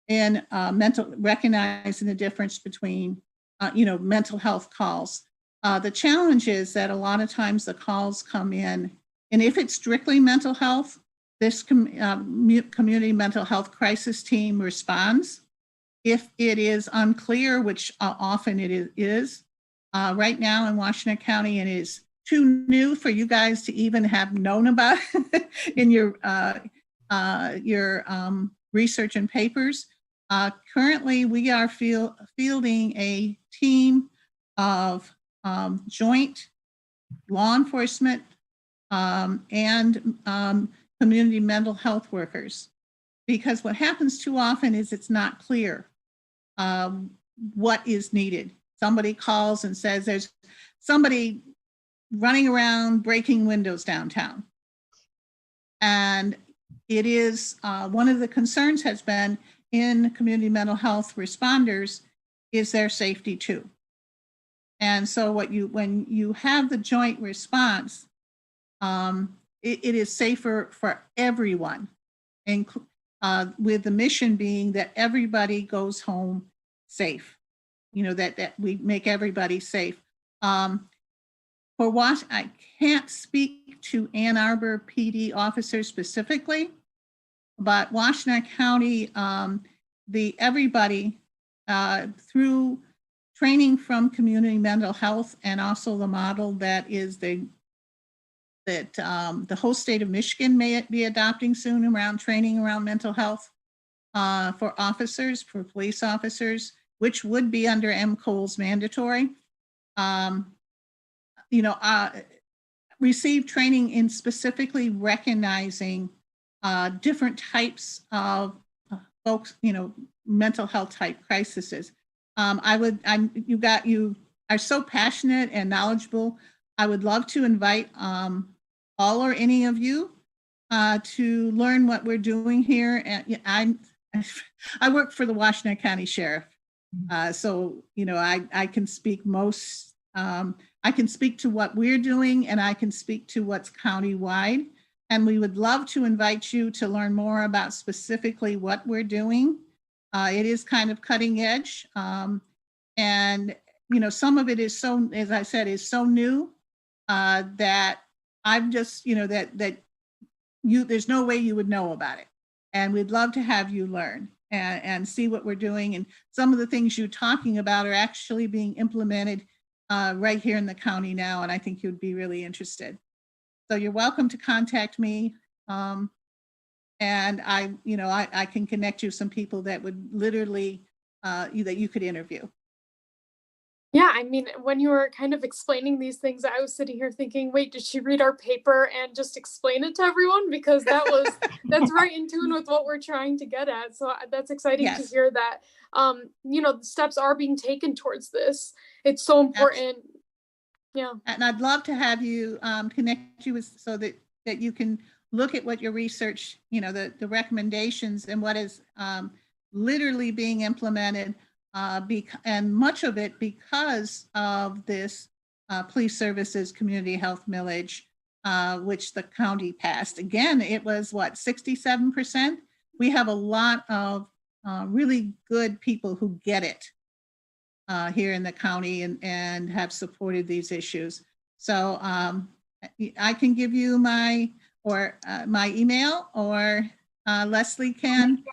in recognizing the difference between, mental health calls. The challenge is that a lot of times the calls come in And if it's strictly mental health, this community mental health crisis team responds. If it is unclear, which often it is, right now in Washington County, it is too new for you guys to even have known about in your research and papers. Currently, we are fielding a team of joint law enforcement and community mental health workers. Because what happens too often is it's not clear what is needed. Somebody calls and says there's somebody running around breaking windows downtown. And it is one of the concerns has been in community mental health responders is their safety too. And so when you have the joint response, it is safer for everyone, and with the mission being that everybody goes home safe, that we make everybody safe. For I can't speak to Ann Arbor PD officers specifically, but Washington County, everybody through training from community mental health, and also the model that the whole state of Michigan may be adopting soon around training around mental health for officers, for police officers, which would be under MCOL's mandatory. Receive training in specifically recognizing different types of folks, mental health type crises. You are so passionate and knowledgeable. I would love to invite all or any of you to learn what we're doing here. And I work for the Washington County Sheriff, so I can speak I can speak to what we're doing, and I can speak to what's countywide. And we would love to invite you to learn more about specifically what we're doing. It is kind of cutting edge, and some of it is so, as I said, is so new that I'm just, there's no way you would know about it. And we'd love to have you learn and see what we're doing. And some of the things you're talking about are actually being implemented right here in the county now. And I think you'd be really interested. So you're welcome to contact me. And I can connect you some people that would literally, that you could interview. Yeah, I mean, when you were kind of explaining these things, I was sitting here thinking, wait, did she read our paper and just explain it to everyone? Because that's right in tune with what we're trying to get at. So that's exciting to hear that, the steps are being taken towards this. It's so important. Yeah. And I'd love to have you connect you with, so that you can look at what your research, the recommendations and what is literally being implemented. And much of it because of this police services community health millage, which the county passed. Again, it was 67%. We have a lot of really good people who get it here in the county and have supported these issues. So I can give you my email, or Leslie can,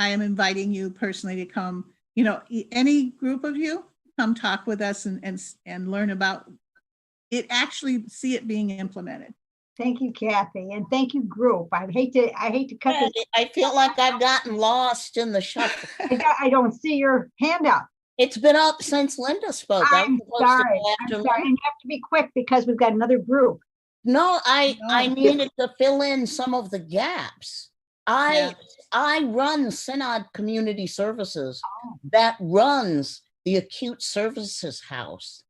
I am inviting you personally to come, any group of you, come talk with us and learn about it, actually see it being implemented. Thank you, Kathy, and thank you, group. I hate to cut this. I feel like I've gotten lost in the shuffle. I don't see your hand up. It's been up since Linda spoke. I'm sorry. And you have to be quick because we've got another group. No, I needed to fill in some of the gaps. I run Synod Community Services that runs the Acute Services House,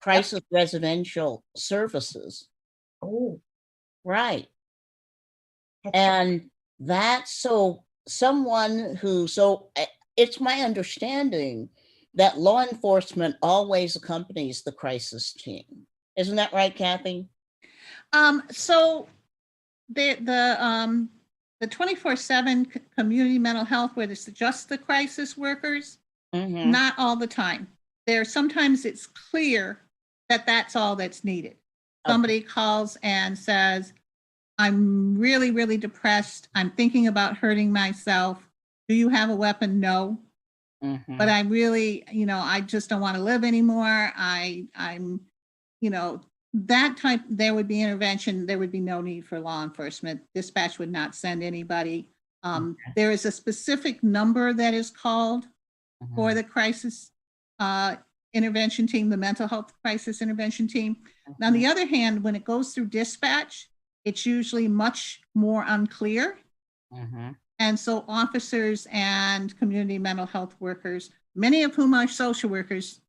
Crisis Residential Services. Oh, right. And that's someone who, it's my understanding that law enforcement always accompanies the crisis team. Isn't that right, Kathy? So the 24/7 community mental health, where it's just the crisis workers, not all the time. Sometimes it's clear that that's all that's needed. somebody calls and says, I'm really, really depressed. I'm thinking about hurting myself. Do you have a weapon? No. But I really, I just don't want to live anymore. I'm, that type, there would be intervention. There would be no need for law enforcement. Dispatch would not send anybody. There is a specific number that is called for the crisis intervention team, the mental health crisis intervention team. Now, on the other hand, when it goes through dispatch, it's usually much more unclear. And so officers and community mental health workers, many of whom are social workers,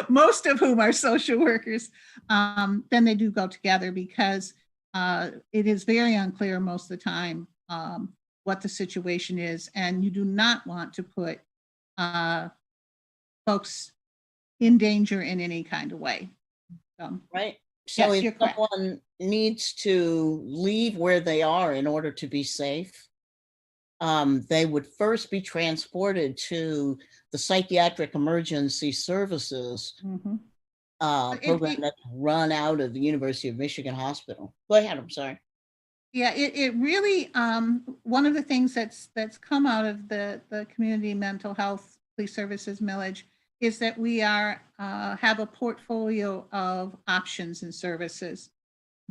most of whom are social workers, then they do go together because it is very unclear most of the time what the situation is. And you do not want to put folks in danger in any kind of way. Right. So yes, if someone needs to leave where they are in order to be safe, they would first be transported to the psychiatric emergency services program that's run out of the University of Michigan Hospital. Go ahead, I'm sorry. Yeah, it really, one of the things that's come out of the community mental health police services millage is that we are have a portfolio of options and services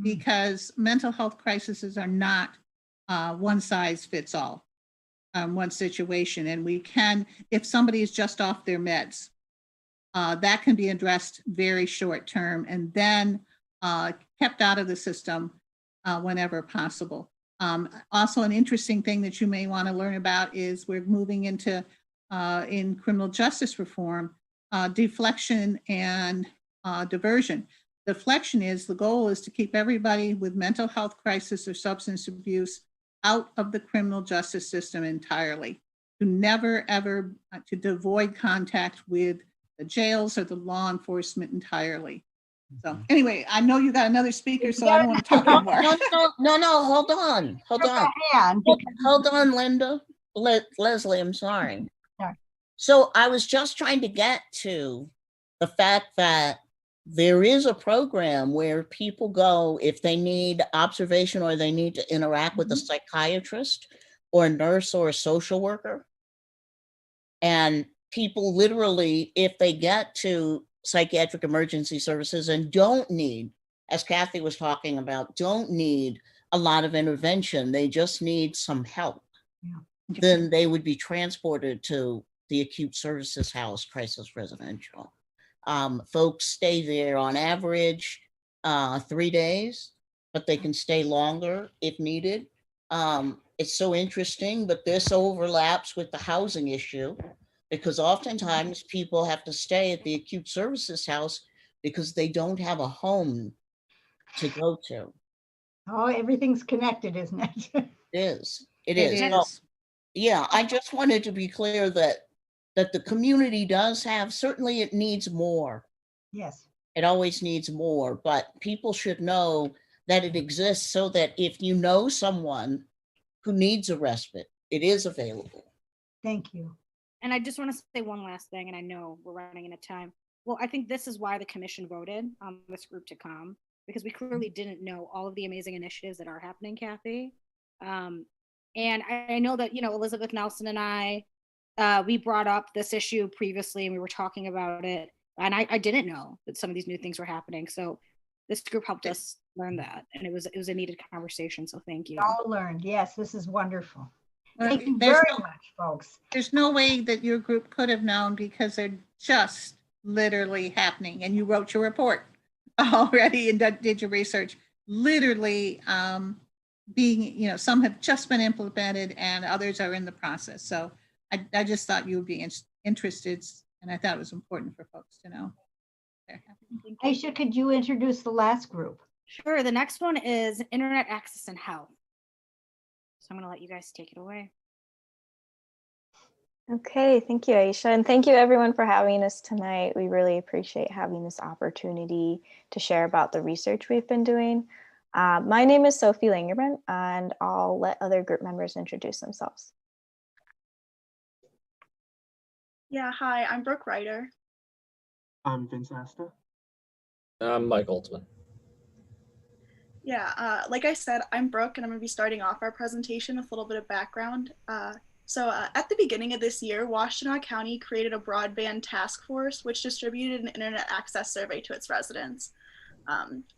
because mental health crises are not one size fits all. One situation, and we can, if somebody is just off their meds, that can be addressed very short term and then kept out of the system whenever possible. Also, an interesting thing that you may want to learn about is we're moving into, in criminal justice reform, deflection and diversion. Deflection is, the goal is to keep everybody with mental health crisis or substance abuse out of the criminal justice system entirely, to never ever, to avoid contact with the jails or the law enforcement entirely. So anyway, I know you got another speaker, so I don't want to talk anymore. No, hold on. Hold on, Linda. Leslie, I'm sorry. So I was just trying to get to the fact that there is a program where people go if they need observation or they need to interact with a psychiatrist or a nurse or a social worker. And people literally, if they get to psychiatric emergency services and don't need, as Kathy was talking about, don't need a lot of intervention, they just need some help, then they would be transported to the acute services house, crisis residential. Folks stay there on average 3 days, but they can stay longer if needed. It's so interesting, but this overlaps with the housing issue because oftentimes people have to stay at the acute services house because they don't have a home to go to. Oh, everything's connected, isn't it? It is. It is. Well, yeah, I just wanted to be clear that the community does have, certainly it needs more. Yes. It always needs more, but people should know that it exists so that if you know someone who needs a respite, it is available. Thank you. And I just want to say one last thing, and I know we're running out of time. Well, I think this is why the commission voted on this group to come, because we clearly didn't know all of the amazing initiatives that are happening, Kathy. And I know that, Elizabeth Nelson and I, we brought up this issue previously and we were talking about it. And I didn't know that some of these new things were happening. So this group helped us learn that. And it was a needed conversation. So thank you. All learned. Yes, this is wonderful. Well, Thank you there's very no- much, folks. There's no way that your group could have known because they're just literally happening. And you wrote your report already and did your research. Literally being, some have just been implemented and others are in the process. So I just thought you would be interested, and I thought it was important for folks to know. Aisha, could you introduce the last group? Sure. The next one is internet access and health. So I'm going to let you guys take it away. Okay, thank you, Aisha. And thank you everyone for having us tonight. We really appreciate having this opportunity to share about the research we've been doing. My name is Sophie Langerman, and I'll let other group members introduce themselves. Yeah, hi, I'm Brooke Ryder. I'm Vince Asta. I'm Mike Altman. Yeah, like I said, I'm Brooke, and I'm going to be starting off our presentation with a little bit of background. At the beginning of this year, Washtenaw County created a broadband task force which distributed an internet access survey to its residents.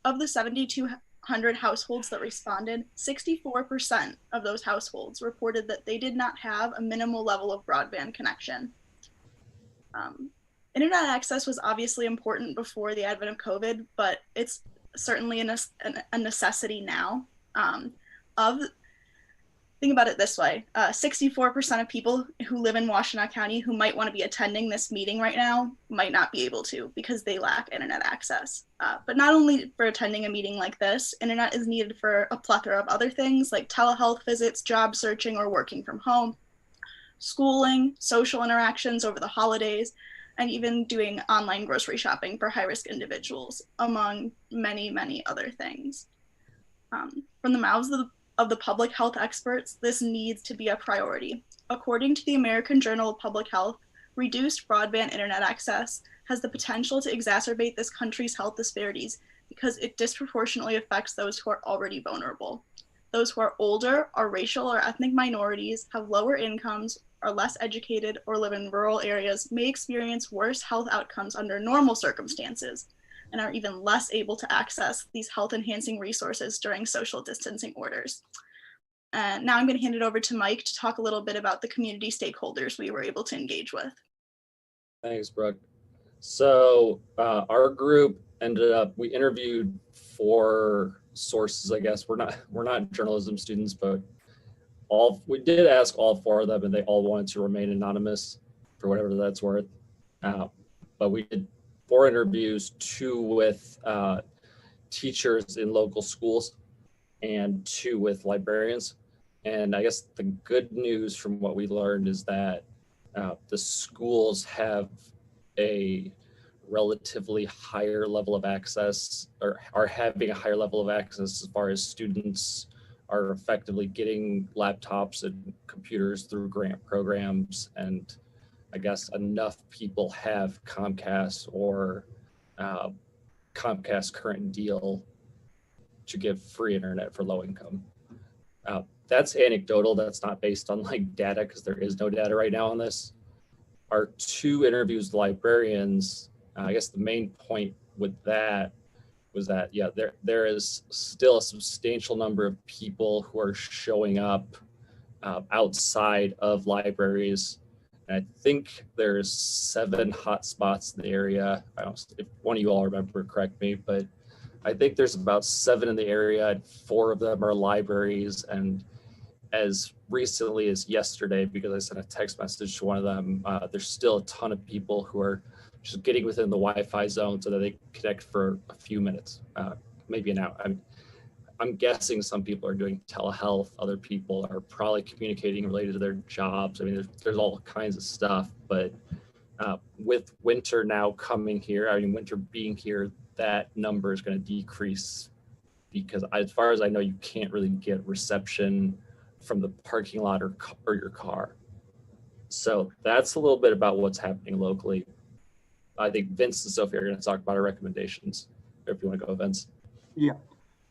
Of the 7,200 households that responded, 64% of those households reported that they did not have a minimal level of broadband connection. Internet access was obviously important before the advent of COVID, but it's certainly a necessity now. Think about it this way, 64% of people who live in Washtenaw County who might want to be attending this meeting right now might not be able to because they lack internet access. But not only for attending a meeting like this, internet is needed for a plethora of other things like telehealth visits, job searching or working from home, schooling, social interactions over the holidays, and even doing online grocery shopping for high-risk individuals, among many, many other things. From the mouths of the public health experts, this needs to be a priority. According to the American Journal of Public Health, reduced broadband internet access has the potential to exacerbate this country's health disparities because it disproportionately affects those who are already vulnerable. Those who are older, are racial or ethnic minorities, have lower incomes, are less educated, or live in rural areas may experience worse health outcomes under normal circumstances and are even less able to access these health-enhancing resources during social distancing orders. And now I'm going to hand it over to Mike to talk a little bit about the community stakeholders we were able to engage with. Thanks, Brooke. So our group we interviewed 4 sources, I guess. We're not journalism students, but we did ask all 4 of them, and they all wanted to remain anonymous for whatever that's worth. But we did 4 interviews, 2 with teachers in local schools and 2 with librarians. And I guess the good news from what we learned is that the schools have a relatively higher level of access, or are having a higher level of access as far as students are effectively getting laptops and computers through grant programs. And I guess enough people have Comcast or Comcast current deal to give free internet for low income. That's anecdotal. That's not based on like data, because there is no data right now on this. Our 2 interviews with librarians, I guess the main point with that was that, yeah, there is still a substantial number of people who are showing up outside of libraries. And I think there's 7 hotspots in the area. I don't know if one of you all remember, correct me, but I think there's about 7 in the area, and 4 of them are libraries. And as recently as yesterday, because I sent a text message to one of them, there's still a ton of people who are just getting within the Wi-Fi zone so that they connect for a few minutes, maybe an hour. I'm guessing some people are doing telehealth. Other people are probably communicating related to their jobs. I mean, there's all kinds of stuff, but with winter now coming here, winter being here, that number is going to decrease because as far as I know, you can't really get reception from the parking lot or your car. So that's a little bit about what's happening locally. I think Vince and Sophie are going to talk about our recommendations. If you want to go, Vince. Yeah.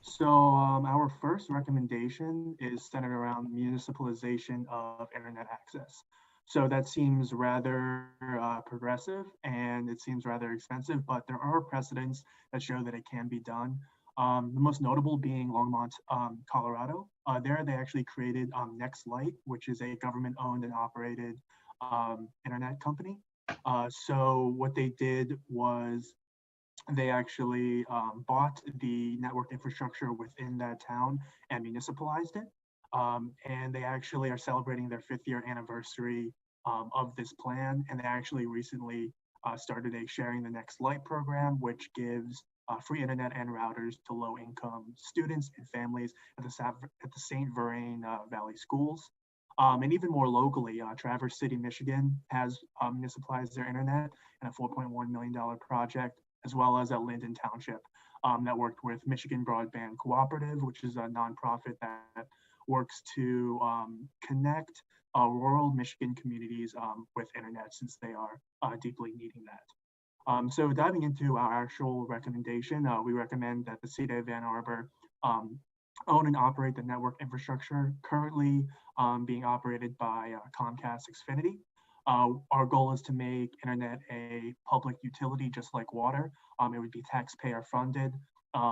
So our first recommendation is centered around municipalization of internet access. So that seems rather progressive, and it seems rather expensive, but there are precedents that show that it can be done. The most notable being Longmont, Colorado. There they actually created NextLight, which is a government-owned and operated internet company. So what they did was they actually bought the network infrastructure within that town and municipalized it. And they actually are celebrating their 5th year anniversary of this plan. And they actually recently started a Sharing the Next Light program, which gives free internet and routers to low-income students and families at the St. Vrain Valley schools. And even more locally, Traverse City, Michigan has municipalized their internet in a $4.1 million project, as well as Linden Township that worked with Michigan Broadband Cooperative, which is a nonprofit that works to connect rural Michigan communities with internet, since they are deeply needing that. So diving into our actual recommendation, we recommend that the city of Ann Arbor own and operate the network infrastructure currently being operated by Comcast Xfinity. Our goal is to make internet a public utility just like water. It would be taxpayer funded.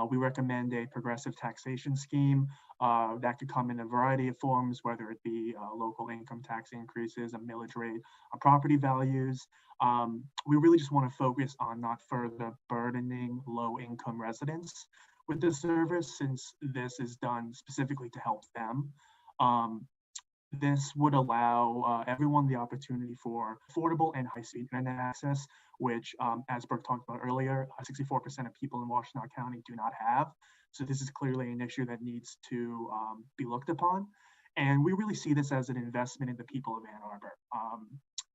We recommend a progressive taxation scheme that could come in a variety of forms, whether it be local income tax increases, a millage rate on property values. We really just want to focus on not further burdening low income residents with this service, since this is done specifically to help them. This would allow everyone the opportunity for affordable and high-speed internet access, which, as Brooke talked about earlier, 64% of people in Washtenaw County do not have. So this is clearly an issue that needs to be looked upon. And we really see this as an investment in the people of Ann Arbor.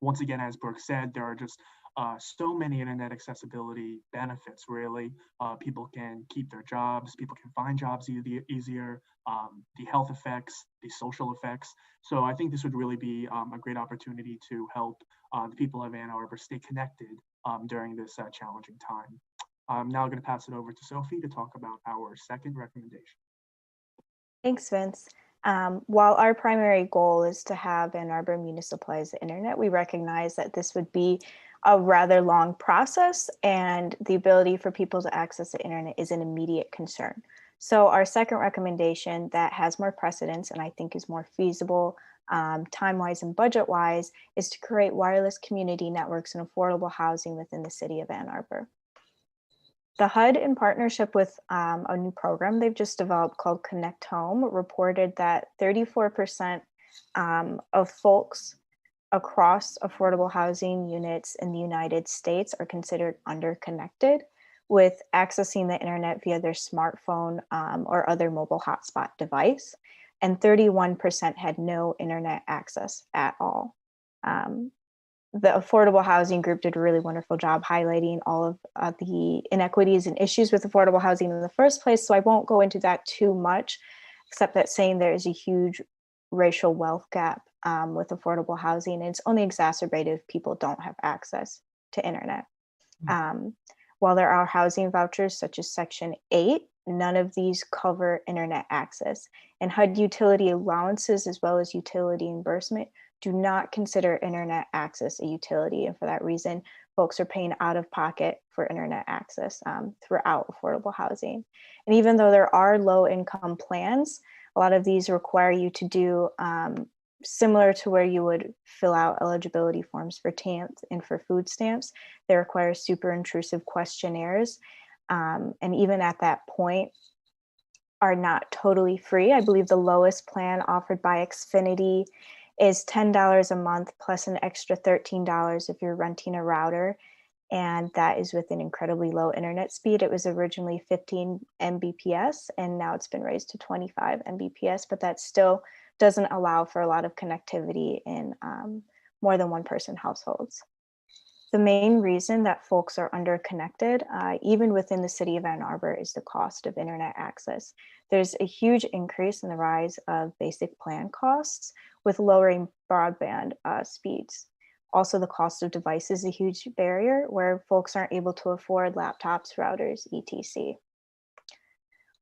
Once again, as Brooke said, there are just so many internet accessibility benefits, really. People can keep their jobs, people can find jobs easier, the health effects, the social effects. So I think this would really be a great opportunity to help the people of Ann Arbor stay connected during this challenging time. I'm now going to pass it over to Sophie to talk about our second recommendation. Thanks, Vince. While our primary goal is to have Ann Arbor municipalize the internet, we recognize that this would be a rather long process, and the ability for people to access the internet is an immediate concern. So our second recommendation that has more precedence and I think is more feasible time-wise and budget-wise is to create wireless community networks and affordable housing within the city of Ann Arbor. The HUD, in partnership with a new program they've just developed called Connect Home, reported that 34% of folks across affordable housing units in the United States are considered underconnected, with accessing the internet via their smartphone or other mobile hotspot device, and 31% had no internet access at all. The Affordable Housing Group did a really wonderful job highlighting all of the inequities and issues with affordable housing in the first place, so I won't go into that too much, except that saying there is a huge racial wealth gap with affordable housing, and it's only exacerbated if people don't have access to internet. While there are housing vouchers such as Section 8, none of these cover internet access, and HUD utility allowances as well as utility reimbursement do not consider internet access a utility, and for that reason, folks are paying out of pocket for internet access throughout affordable housing. And even though there are low income plans, a lot of these require you to do similar to where you would fill out eligibility forms for TANF and for food stamps. They require super intrusive questionnaires. And even at that point, are not totally free. I believe the lowest plan offered by Xfinity is $10 a month plus an extra $13 if you're renting a router. And that is with an incredibly low internet speed. It was originally 15 Mbps and now it's been raised to 25 Mbps, but that still doesn't allow for a lot of connectivity in more than one person households. The main reason that folks are underconnected, even within the city of Ann Arbor, is the cost of internet access. There's a huge increase in the rise of basic plan costs with lowering broadband speeds. Also, the cost of devices is a huge barrier where folks aren't able to afford laptops, routers, etc.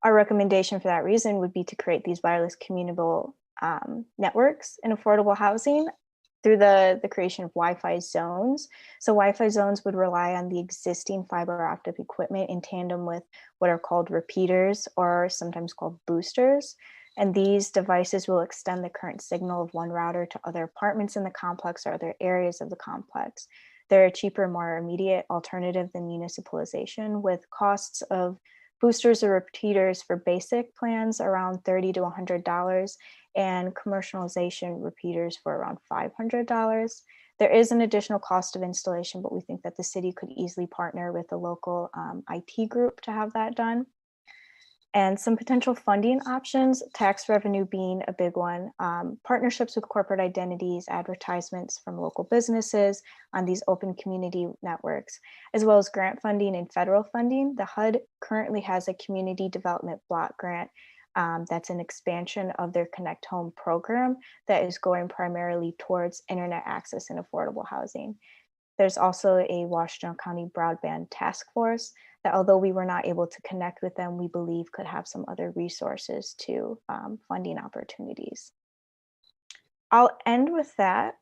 Our recommendation for that reason would be to create these wireless communal networks in affordable housing through the creation of Wi-Fi zones. So Wi-Fi zones would rely on the existing fiber optic equipment in tandem with what are called repeaters or sometimes called boosters. And these devices will extend the current signal of one router to other apartments in the complex or other areas of the complex. They're a cheaper, more immediate alternative than municipalization, with costs of boosters or repeaters for basic plans around $30 to $100 and commercialization repeaters for around $500. There is an additional cost of installation, but we think that the city could easily partner with a local IT group to have that done. And some potential funding options, tax revenue being a big one, partnerships with corporate identities, advertisements from local businesses on these open community networks, as well as grant funding and federal funding. The HUD currently has a community development block grant that's an expansion of their Connect Home program that is going primarily towards internet access and affordable housing. There's also a Washtenaw County Broadband Task Force that although we were not able to connect with them, we believe could have some other resources to funding opportunities. I'll end with that.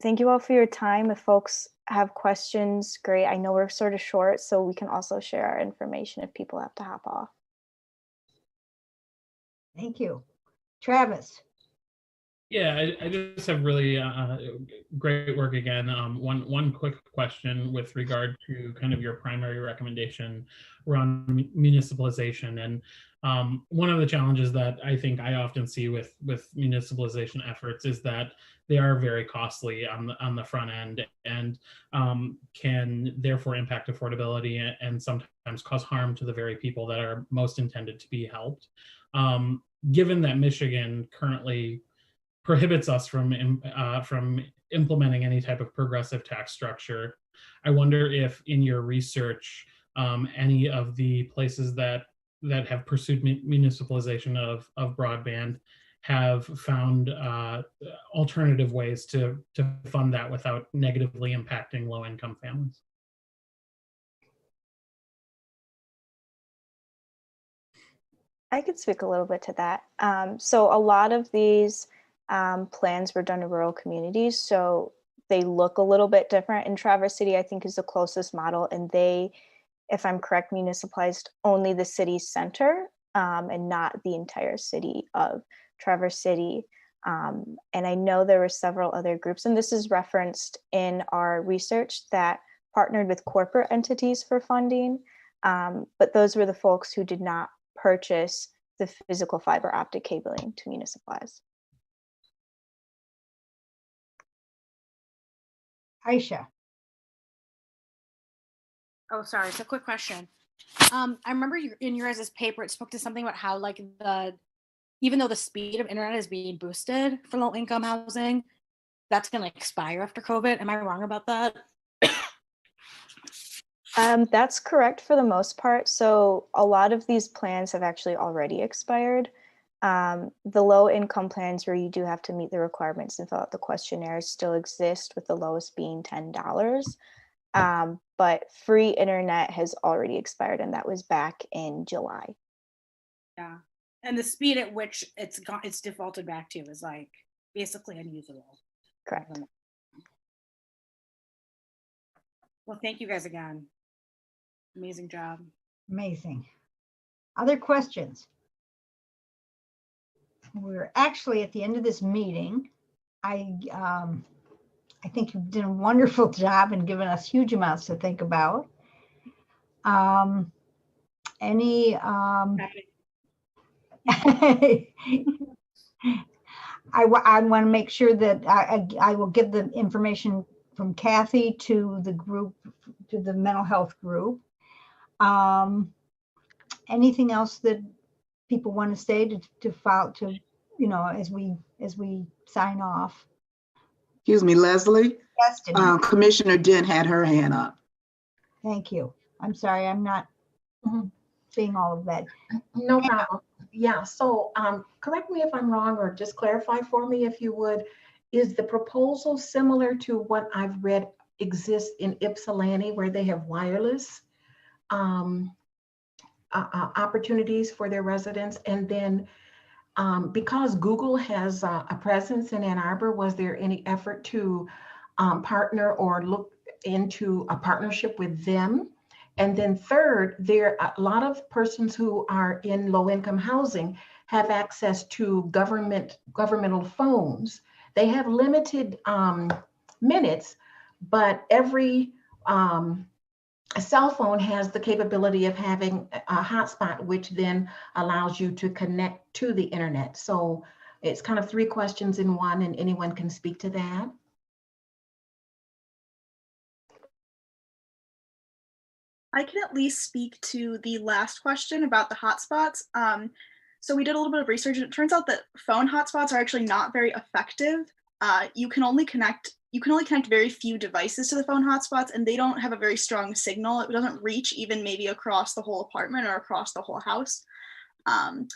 Thank you all for your time. If folks have questions, great. I know we're sort of short, so we can also share our information if people have to hop off. Thank you. Travis. Yeah, I just have really great work again. One quick question with regard to kind of your primary recommendation around municipalization. And one of the challenges that I think I often see with municipalization efforts is that they are very costly on the front end and can therefore impact affordability and sometimes cause harm to the very people that are most intended to be helped. Given that Michigan currently prohibits us from implementing any type of progressive tax structure, I wonder if in your research, any of the places that have pursued municipalization of broadband have found alternative ways to fund that without negatively impacting low-income families. I could speak a little bit to that. So a lot of these plans were done in rural communities, so they look a little bit different. In Traverse City, I think, is the closest model, and they, if I'm correct, municipalized only the city center and not the entire city of Traverse City. And I know there were several other groups, and this is referenced in our research, that partnered with corporate entities for funding, but those were the folks who did not purchase the physical fiber optic cabling to municipalize. Aisha. Oh, sorry. So quick question. I remember in your guys' paper, it spoke to something about how like even though the speed of internet is being boosted for low income housing, that's going to expire after COVID. Am I wrong about that? That's correct for the most part. So a lot of these plans have actually already expired. The low income plans where you do have to meet the requirements and fill out the questionnaires still exist, with the lowest being $10. But free internet has already expired, and that was back in July. Yeah. And the speed at which it's defaulted back to is like basically unusable. Correct. Well, thank you guys again. Amazing job. Amazing. Other questions? We're actually at the end of this meeting. I think you did a wonderful job and given us huge amounts to think about. I want to make sure that I will give the information from Kathy to the group, to the mental health group. Anything else that people want to say to file to, as we sign off? Excuse me, Leslie. Yes, Denise. Commissioner Dent had her hand up. Thank you. I'm sorry, I'm not seeing all of that. No problem. Yeah, so correct me if I'm wrong, or just clarify for me if you would. Is the proposal similar to what I've read exists in Ypsilanti, where they have wireless opportunities for their residents? And then because Google has a presence in Ann Arbor, was there any effort to partner or look into a partnership with them? And then third, there are a lot of persons who are in low-income housing have access to governmental phones. They have limited minutes, but every cell phone has the capability of having a hotspot, which then allows you to connect to the internet. So it's kind of three questions in one, and anyone can speak to that. I can at least speak to the last question about the hotspots. So we did a little bit of research, and it turns out that phone hotspots are actually not very effective. You can only connect very few devices to the phone hotspots, and they don't have a very strong signal. It doesn't reach even maybe across the whole apartment or across the whole house. And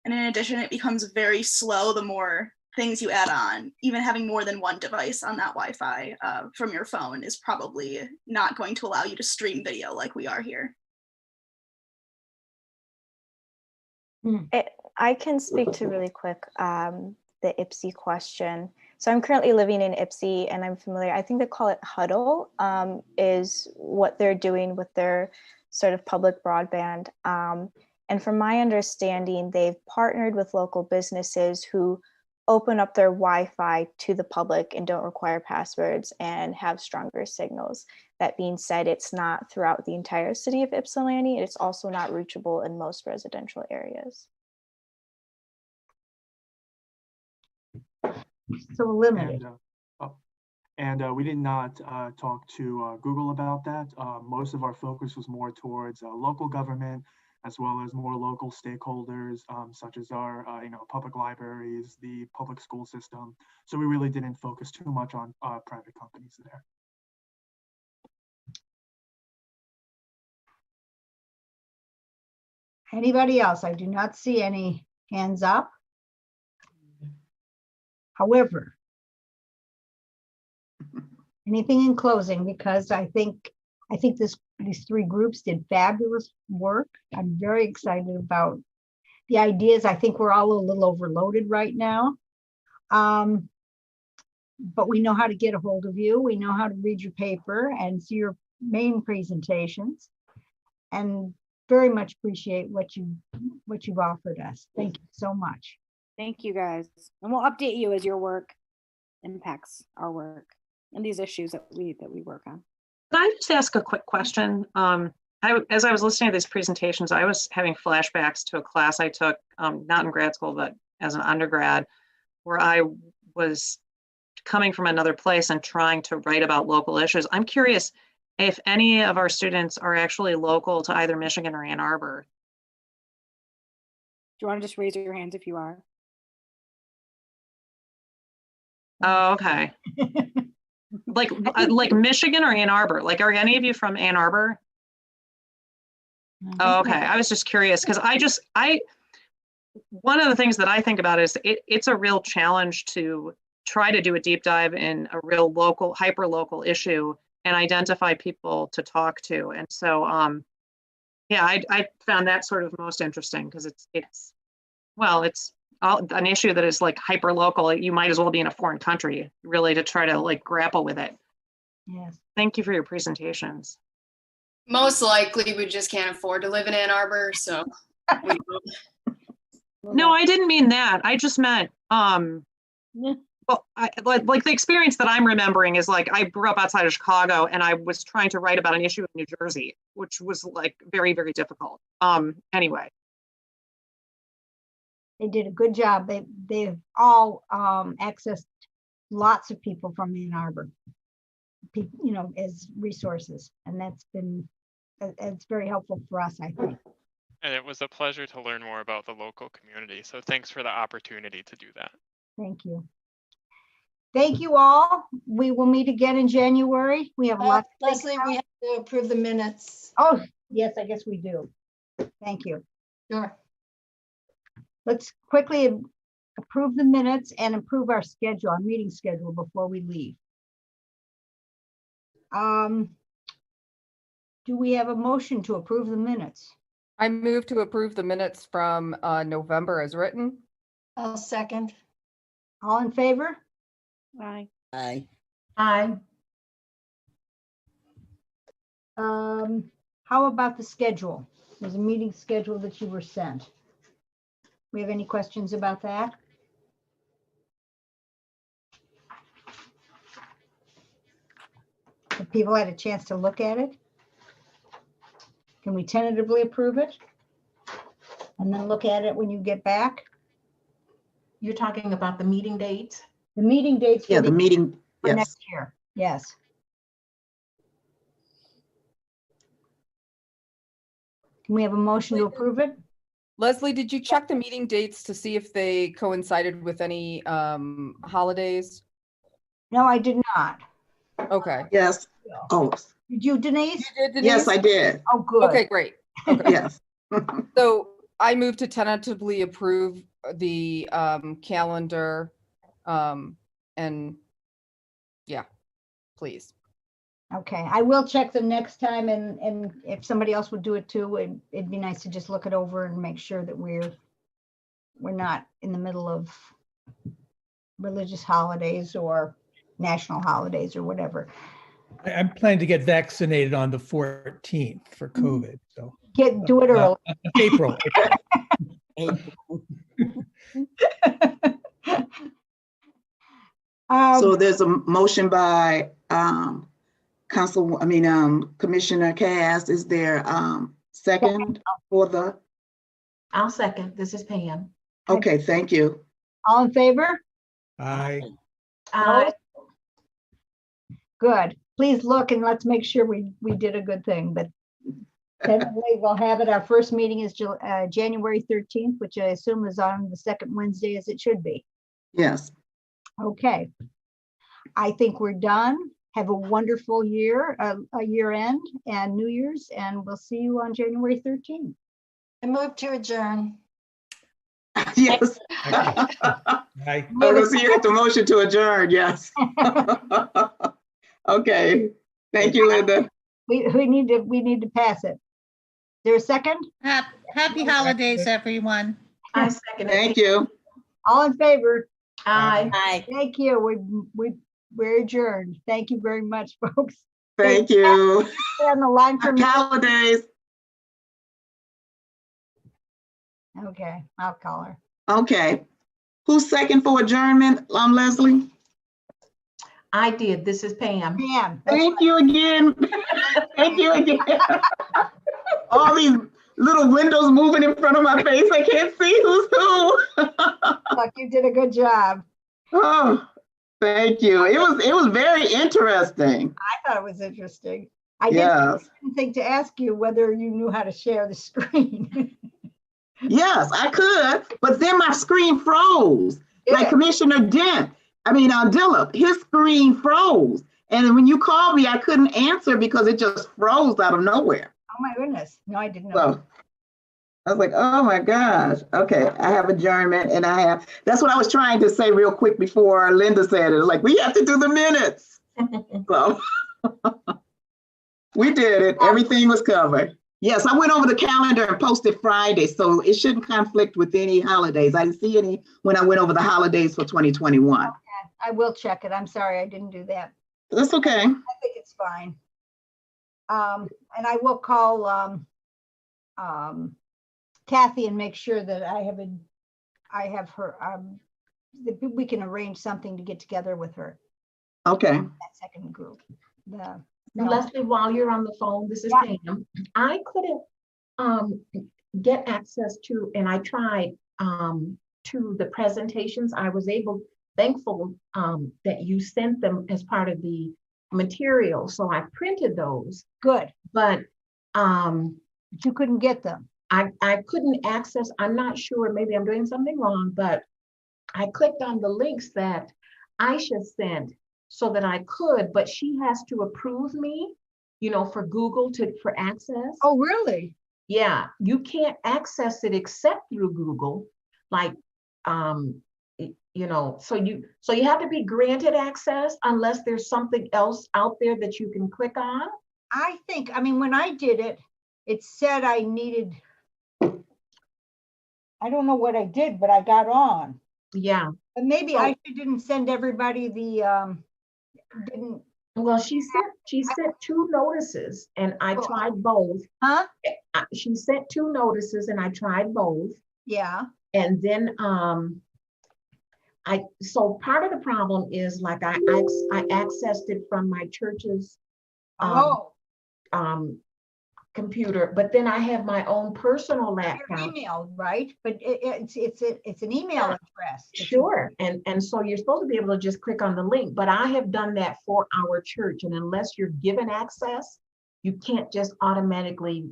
in addition, it becomes very slow the more things you add on. Even having more than one device on that Wi-Fi from your phone is probably not going to allow you to stream video like we are here. I can speak to really quick the IPSI question. So I'm currently living in IPSI and I'm familiar, I think they call it Huddle, is what they're doing with their sort of public broadband. And from my understanding, they've partnered with local businesses who open up their Wi-Fi to the public and don't require passwords and have stronger signals. That being said, it's not throughout the entire city of Ypsilanti. It's also not reachable in most residential areas. So limited. And we did not talk to Google about that. Most of our focus was more towards local government, as well as more local stakeholders, such as our public libraries, the public school system. So we really didn't focus too much on private companies there. Anybody else? I do not see any hands up. However, anything in closing, because I think these three groups did fabulous work. I'm very excited about the ideas. I think we're all a little overloaded right now. But we know how to get a hold of you. We know how to read your paper and see your main presentations, and very much appreciate what you've offered us. Thank you so much. Thank you guys. And we'll update you as your work impacts our work and these issues that we work on. Can I just ask a quick question? As I was listening to these presentations, I was having flashbacks to a class I took, not in grad school, but as an undergrad, where I was coming from another place and trying to write about local issues. I'm curious if any of our students are actually local to either Michigan or Ann Arbor. Do you want to just raise your hands if you are? Oh, okay. like Michigan or Ann Arbor? Like, are any of you from Ann Arbor? Oh, okay. I was just curious because one of the things that I think about is it's a real challenge to try to do a deep dive in a real local, hyper local issue and identify people to talk to. And so, yeah, I found that sort of most interesting because it's an issue that is like hyper local. You might as well be in a foreign country really to try to like grapple with it. Yes. Thank you for your presentations. Most likely we just can't afford to live in Ann Arbor, so. No, I didn't mean that. I just meant, well, like the experience that I'm remembering is like, I grew up outside of Chicago and I was trying to write about an issue in New Jersey, which was like very, very difficult. Anyway. They did a good job. They've all accessed lots of people from Ann Arbor, as resources, and it's very helpful for us, I think. And it was a pleasure to learn more about the local community. So thanks for the opportunity to do that. Thank you. Thank you all. We will meet again in January. We have lots. Leslie, we have to approve the minutes. Oh, yes, I guess we do. Thank you. Sure. Let's quickly approve the minutes and approve our schedule, our meeting schedule before we leave. Do we have a motion to approve the minutes? I move to approve the minutes from November as written. I'll second. All in favor? Aye. Aye. Aye. How about the schedule? There's a meeting schedule that you were sent. We have any questions about that? Have people had a chance to look at it? Can we tentatively approve it? And then look at it when you get back? You're talking about the meeting dates? The meeting dates. Yeah, the meeting, for yes. next year. Yes. Can we have a motion to approve it? Leslie, did you check the meeting dates to see if they coincided with any holidays? No, I did not. Okay. Yes. Oh. Did you, Denise? You did, Denise? Yes, I did. Oh, good. Okay, great. Okay. Yes. So I move to tentatively approve the calendar and yeah, please. Okay, I will check the next time, and if somebody else would do it too, it'd be nice to just look it over and make sure that we're we're not in the middle of religious holidays or national holidays or whatever. I'm planning to get vaccinated on the 14th for COVID. So Do it early. April. So there's a motion by Commissioner Cass. Is there second for the? I'll second. This is Pam. Okay, thank you. All in favor? Aye. Good. Please look and let's make sure we did a good thing. But anyway, we'll have it. Our first meeting is January 13th, which I assume is on the second Wednesday, as it should be. Yes. Okay. I think we're done. Have a wonderful year, a year end and New Year's, and we'll see you on January 13th. I move to adjourn. Yes. Aye. Oh, so you have the motion to adjourn, yes. Okay, thank you, Linda. We need to pass it. Is there a second? Happy holidays, everyone. I second it. Thank you. All in favor? Aye. Aye. Thank you. We're adjourned. Thank you very much, folks. Thank you. Stay on the line for Happy me. holidays. Okay, I'll call her. Okay. Who's second for adjournment? Leslie? I did. This is Pam. Pam. Thank you again. Thank you again. All these little windows moving in front of my face. I can't see who's who. Look, you did a good job. Oh, thank you. It was very interesting. I thought it was interesting. I Yes. didn't think to ask you whether you knew how to share the screen. Yes, I could, but then my screen froze. Like Commissioner Dillip, his screen froze. And when you called me, I couldn't answer because it just froze out of nowhere. Oh my goodness. No, I didn't know. So I was like, oh my gosh. Okay, I have adjournment and that's what I was trying to say real quick before Linda said it. Like, we have to do the minutes. So we did it. Everything was covered. Yes, I went over the calendar and posted Friday, so it shouldn't conflict with any holidays. I didn't see any when I went over the holidays for 2021. Okay, I will check it. I'm sorry, I didn't do that. That's okay. I think it's fine. And I will call Kathy and make sure that I have her, that we can arrange something to get together with her. Okay. That second group. Leslie, while you're on the phone, this is Pam. I couldn't get access to, and I tried to the presentations. I was thankful that you sent them as part of the material. So I printed those. Good. But you couldn't get them. I couldn't access, I'm not sure, maybe I'm doing something wrong, but I clicked on the links that Aisha sent so that I could, but she has to approve me, for Google for access. Oh, really? Yeah, you can't access it except through Google, like, so you have to be granted access unless there's something else out there that you can click on. When I did it, it said I needed, I don't know what I did, but I got on. Yeah. But maybe I didn't send everybody Well, she sent 2 notices and I tried both. Huh? She sent 2 notices and I tried both. Yeah. And then so part of the problem is like I accessed it from my church's computer, but then I have my own personal laptop. Your email, right? But it's an email address. Sure. And so you're supposed to be able to just click on the link, but I have done that for our church. And unless you're given access, you can't just automatically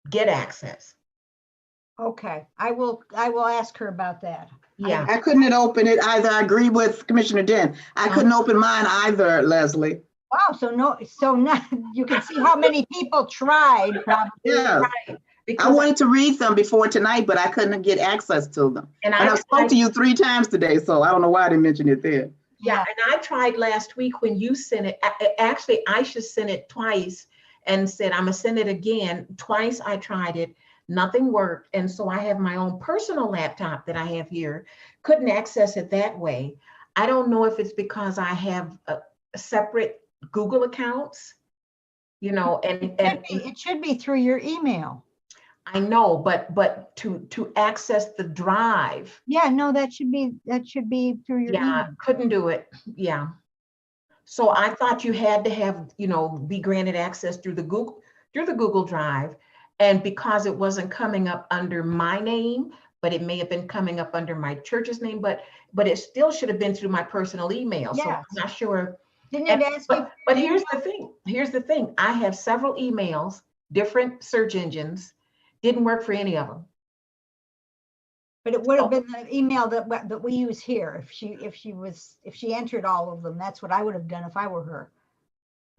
get access. Okay, I will ask her about that. Yeah. I couldn't open it either. I agree with Commissioner Den. I couldn't open mine either, Leslie. Wow, so now you can see how many people tried. Probably. Yeah. Right. I wanted to read them before tonight, but I couldn't get access to them. And I spoke to you 3 times today, so I don't know why I didn't mention it there. Yeah, and I tried last week when you sent it. Actually, Aisha sent it twice and said, I'm gonna send it again. Twice I tried it. nothing worked. And so I have my own personal laptop that I have here, couldn't access it that way. I don't know if it's because I have a separate Google accounts, you know, and It should be through your email. I know, but to access the drive. Yeah, no, that should be through your Yeah, email. couldn't do it. Yeah. So I thought you had to have, you know, be granted access through the Google Drive. And because it wasn't coming up under my name, but it may have been coming up under my church's name, but it still should have been through my personal email. So I'm not sure. Didn't it ask you? But here's the thing. Here's the thing. I have several emails, different search engines, didn't work for any of them. But it would have been the email that we use here. If she entered all of them, that's what I would have done if I were her.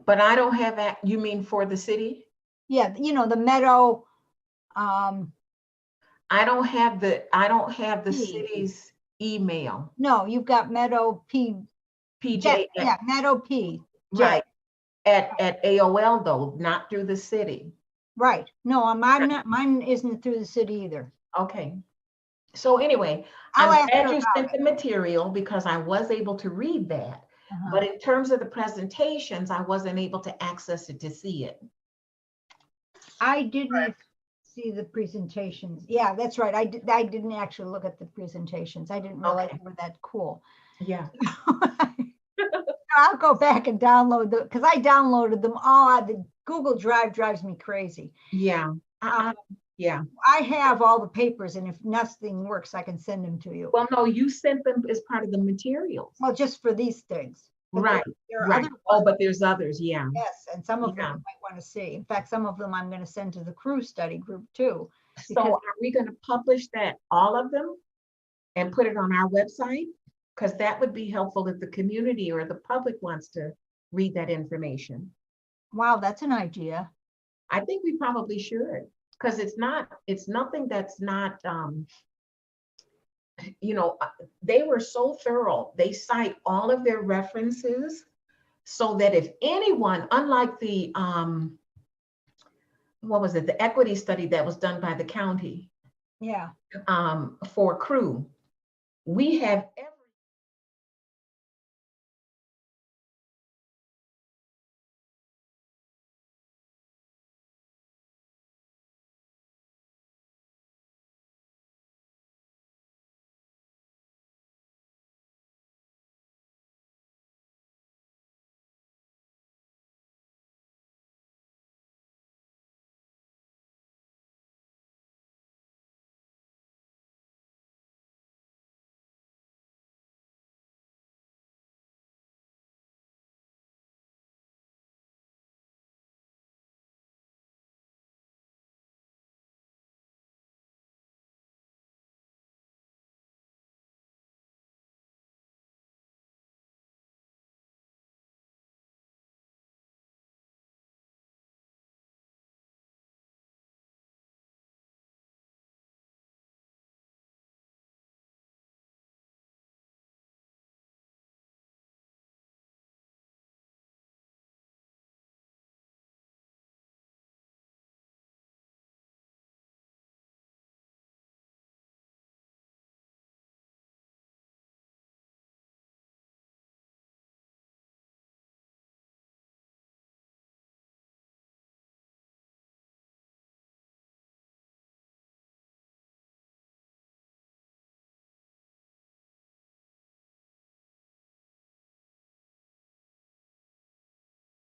But I don't have that. You mean for the city? Yeah, you know, the Meadow. I don't have the city's email. No, you've got Meadow PJ. Yeah, Meadow P. Right. At AOL though, not through the city. Right. No, mine isn't through the city either. Okay. So anyway, I'm glad you sent the material because I was able to read that. But in terms of the presentations, I wasn't able to access it to see it. I didn't see the presentations. Yeah, that's right. I didn't actually look at the presentations. I didn't realize they were that cool. Yeah. I'll go back and download them because I downloaded them all. The Google Drive drives me crazy. Yeah. Yeah. I have all the papers, and if nothing works, I can send them to you. Well, no, you sent them as part of the materials. Well, just for these things. But Right. there are Right. other Oh, but there's others. Yeah. Yes, and some of them I might want to see. In fact, some of them I'm going to send to the crew study group too. So are we going to publish that, all of them, and put it on our website? Because that would be helpful if the community or the public wants to read that information. Wow, that's an idea. I think we probably should, because it's nothing that's not, you know, they were so thorough. They cite all of their references so that if anyone, unlike the, what was it, the equity study that was done by the county. Yeah. For crew, we have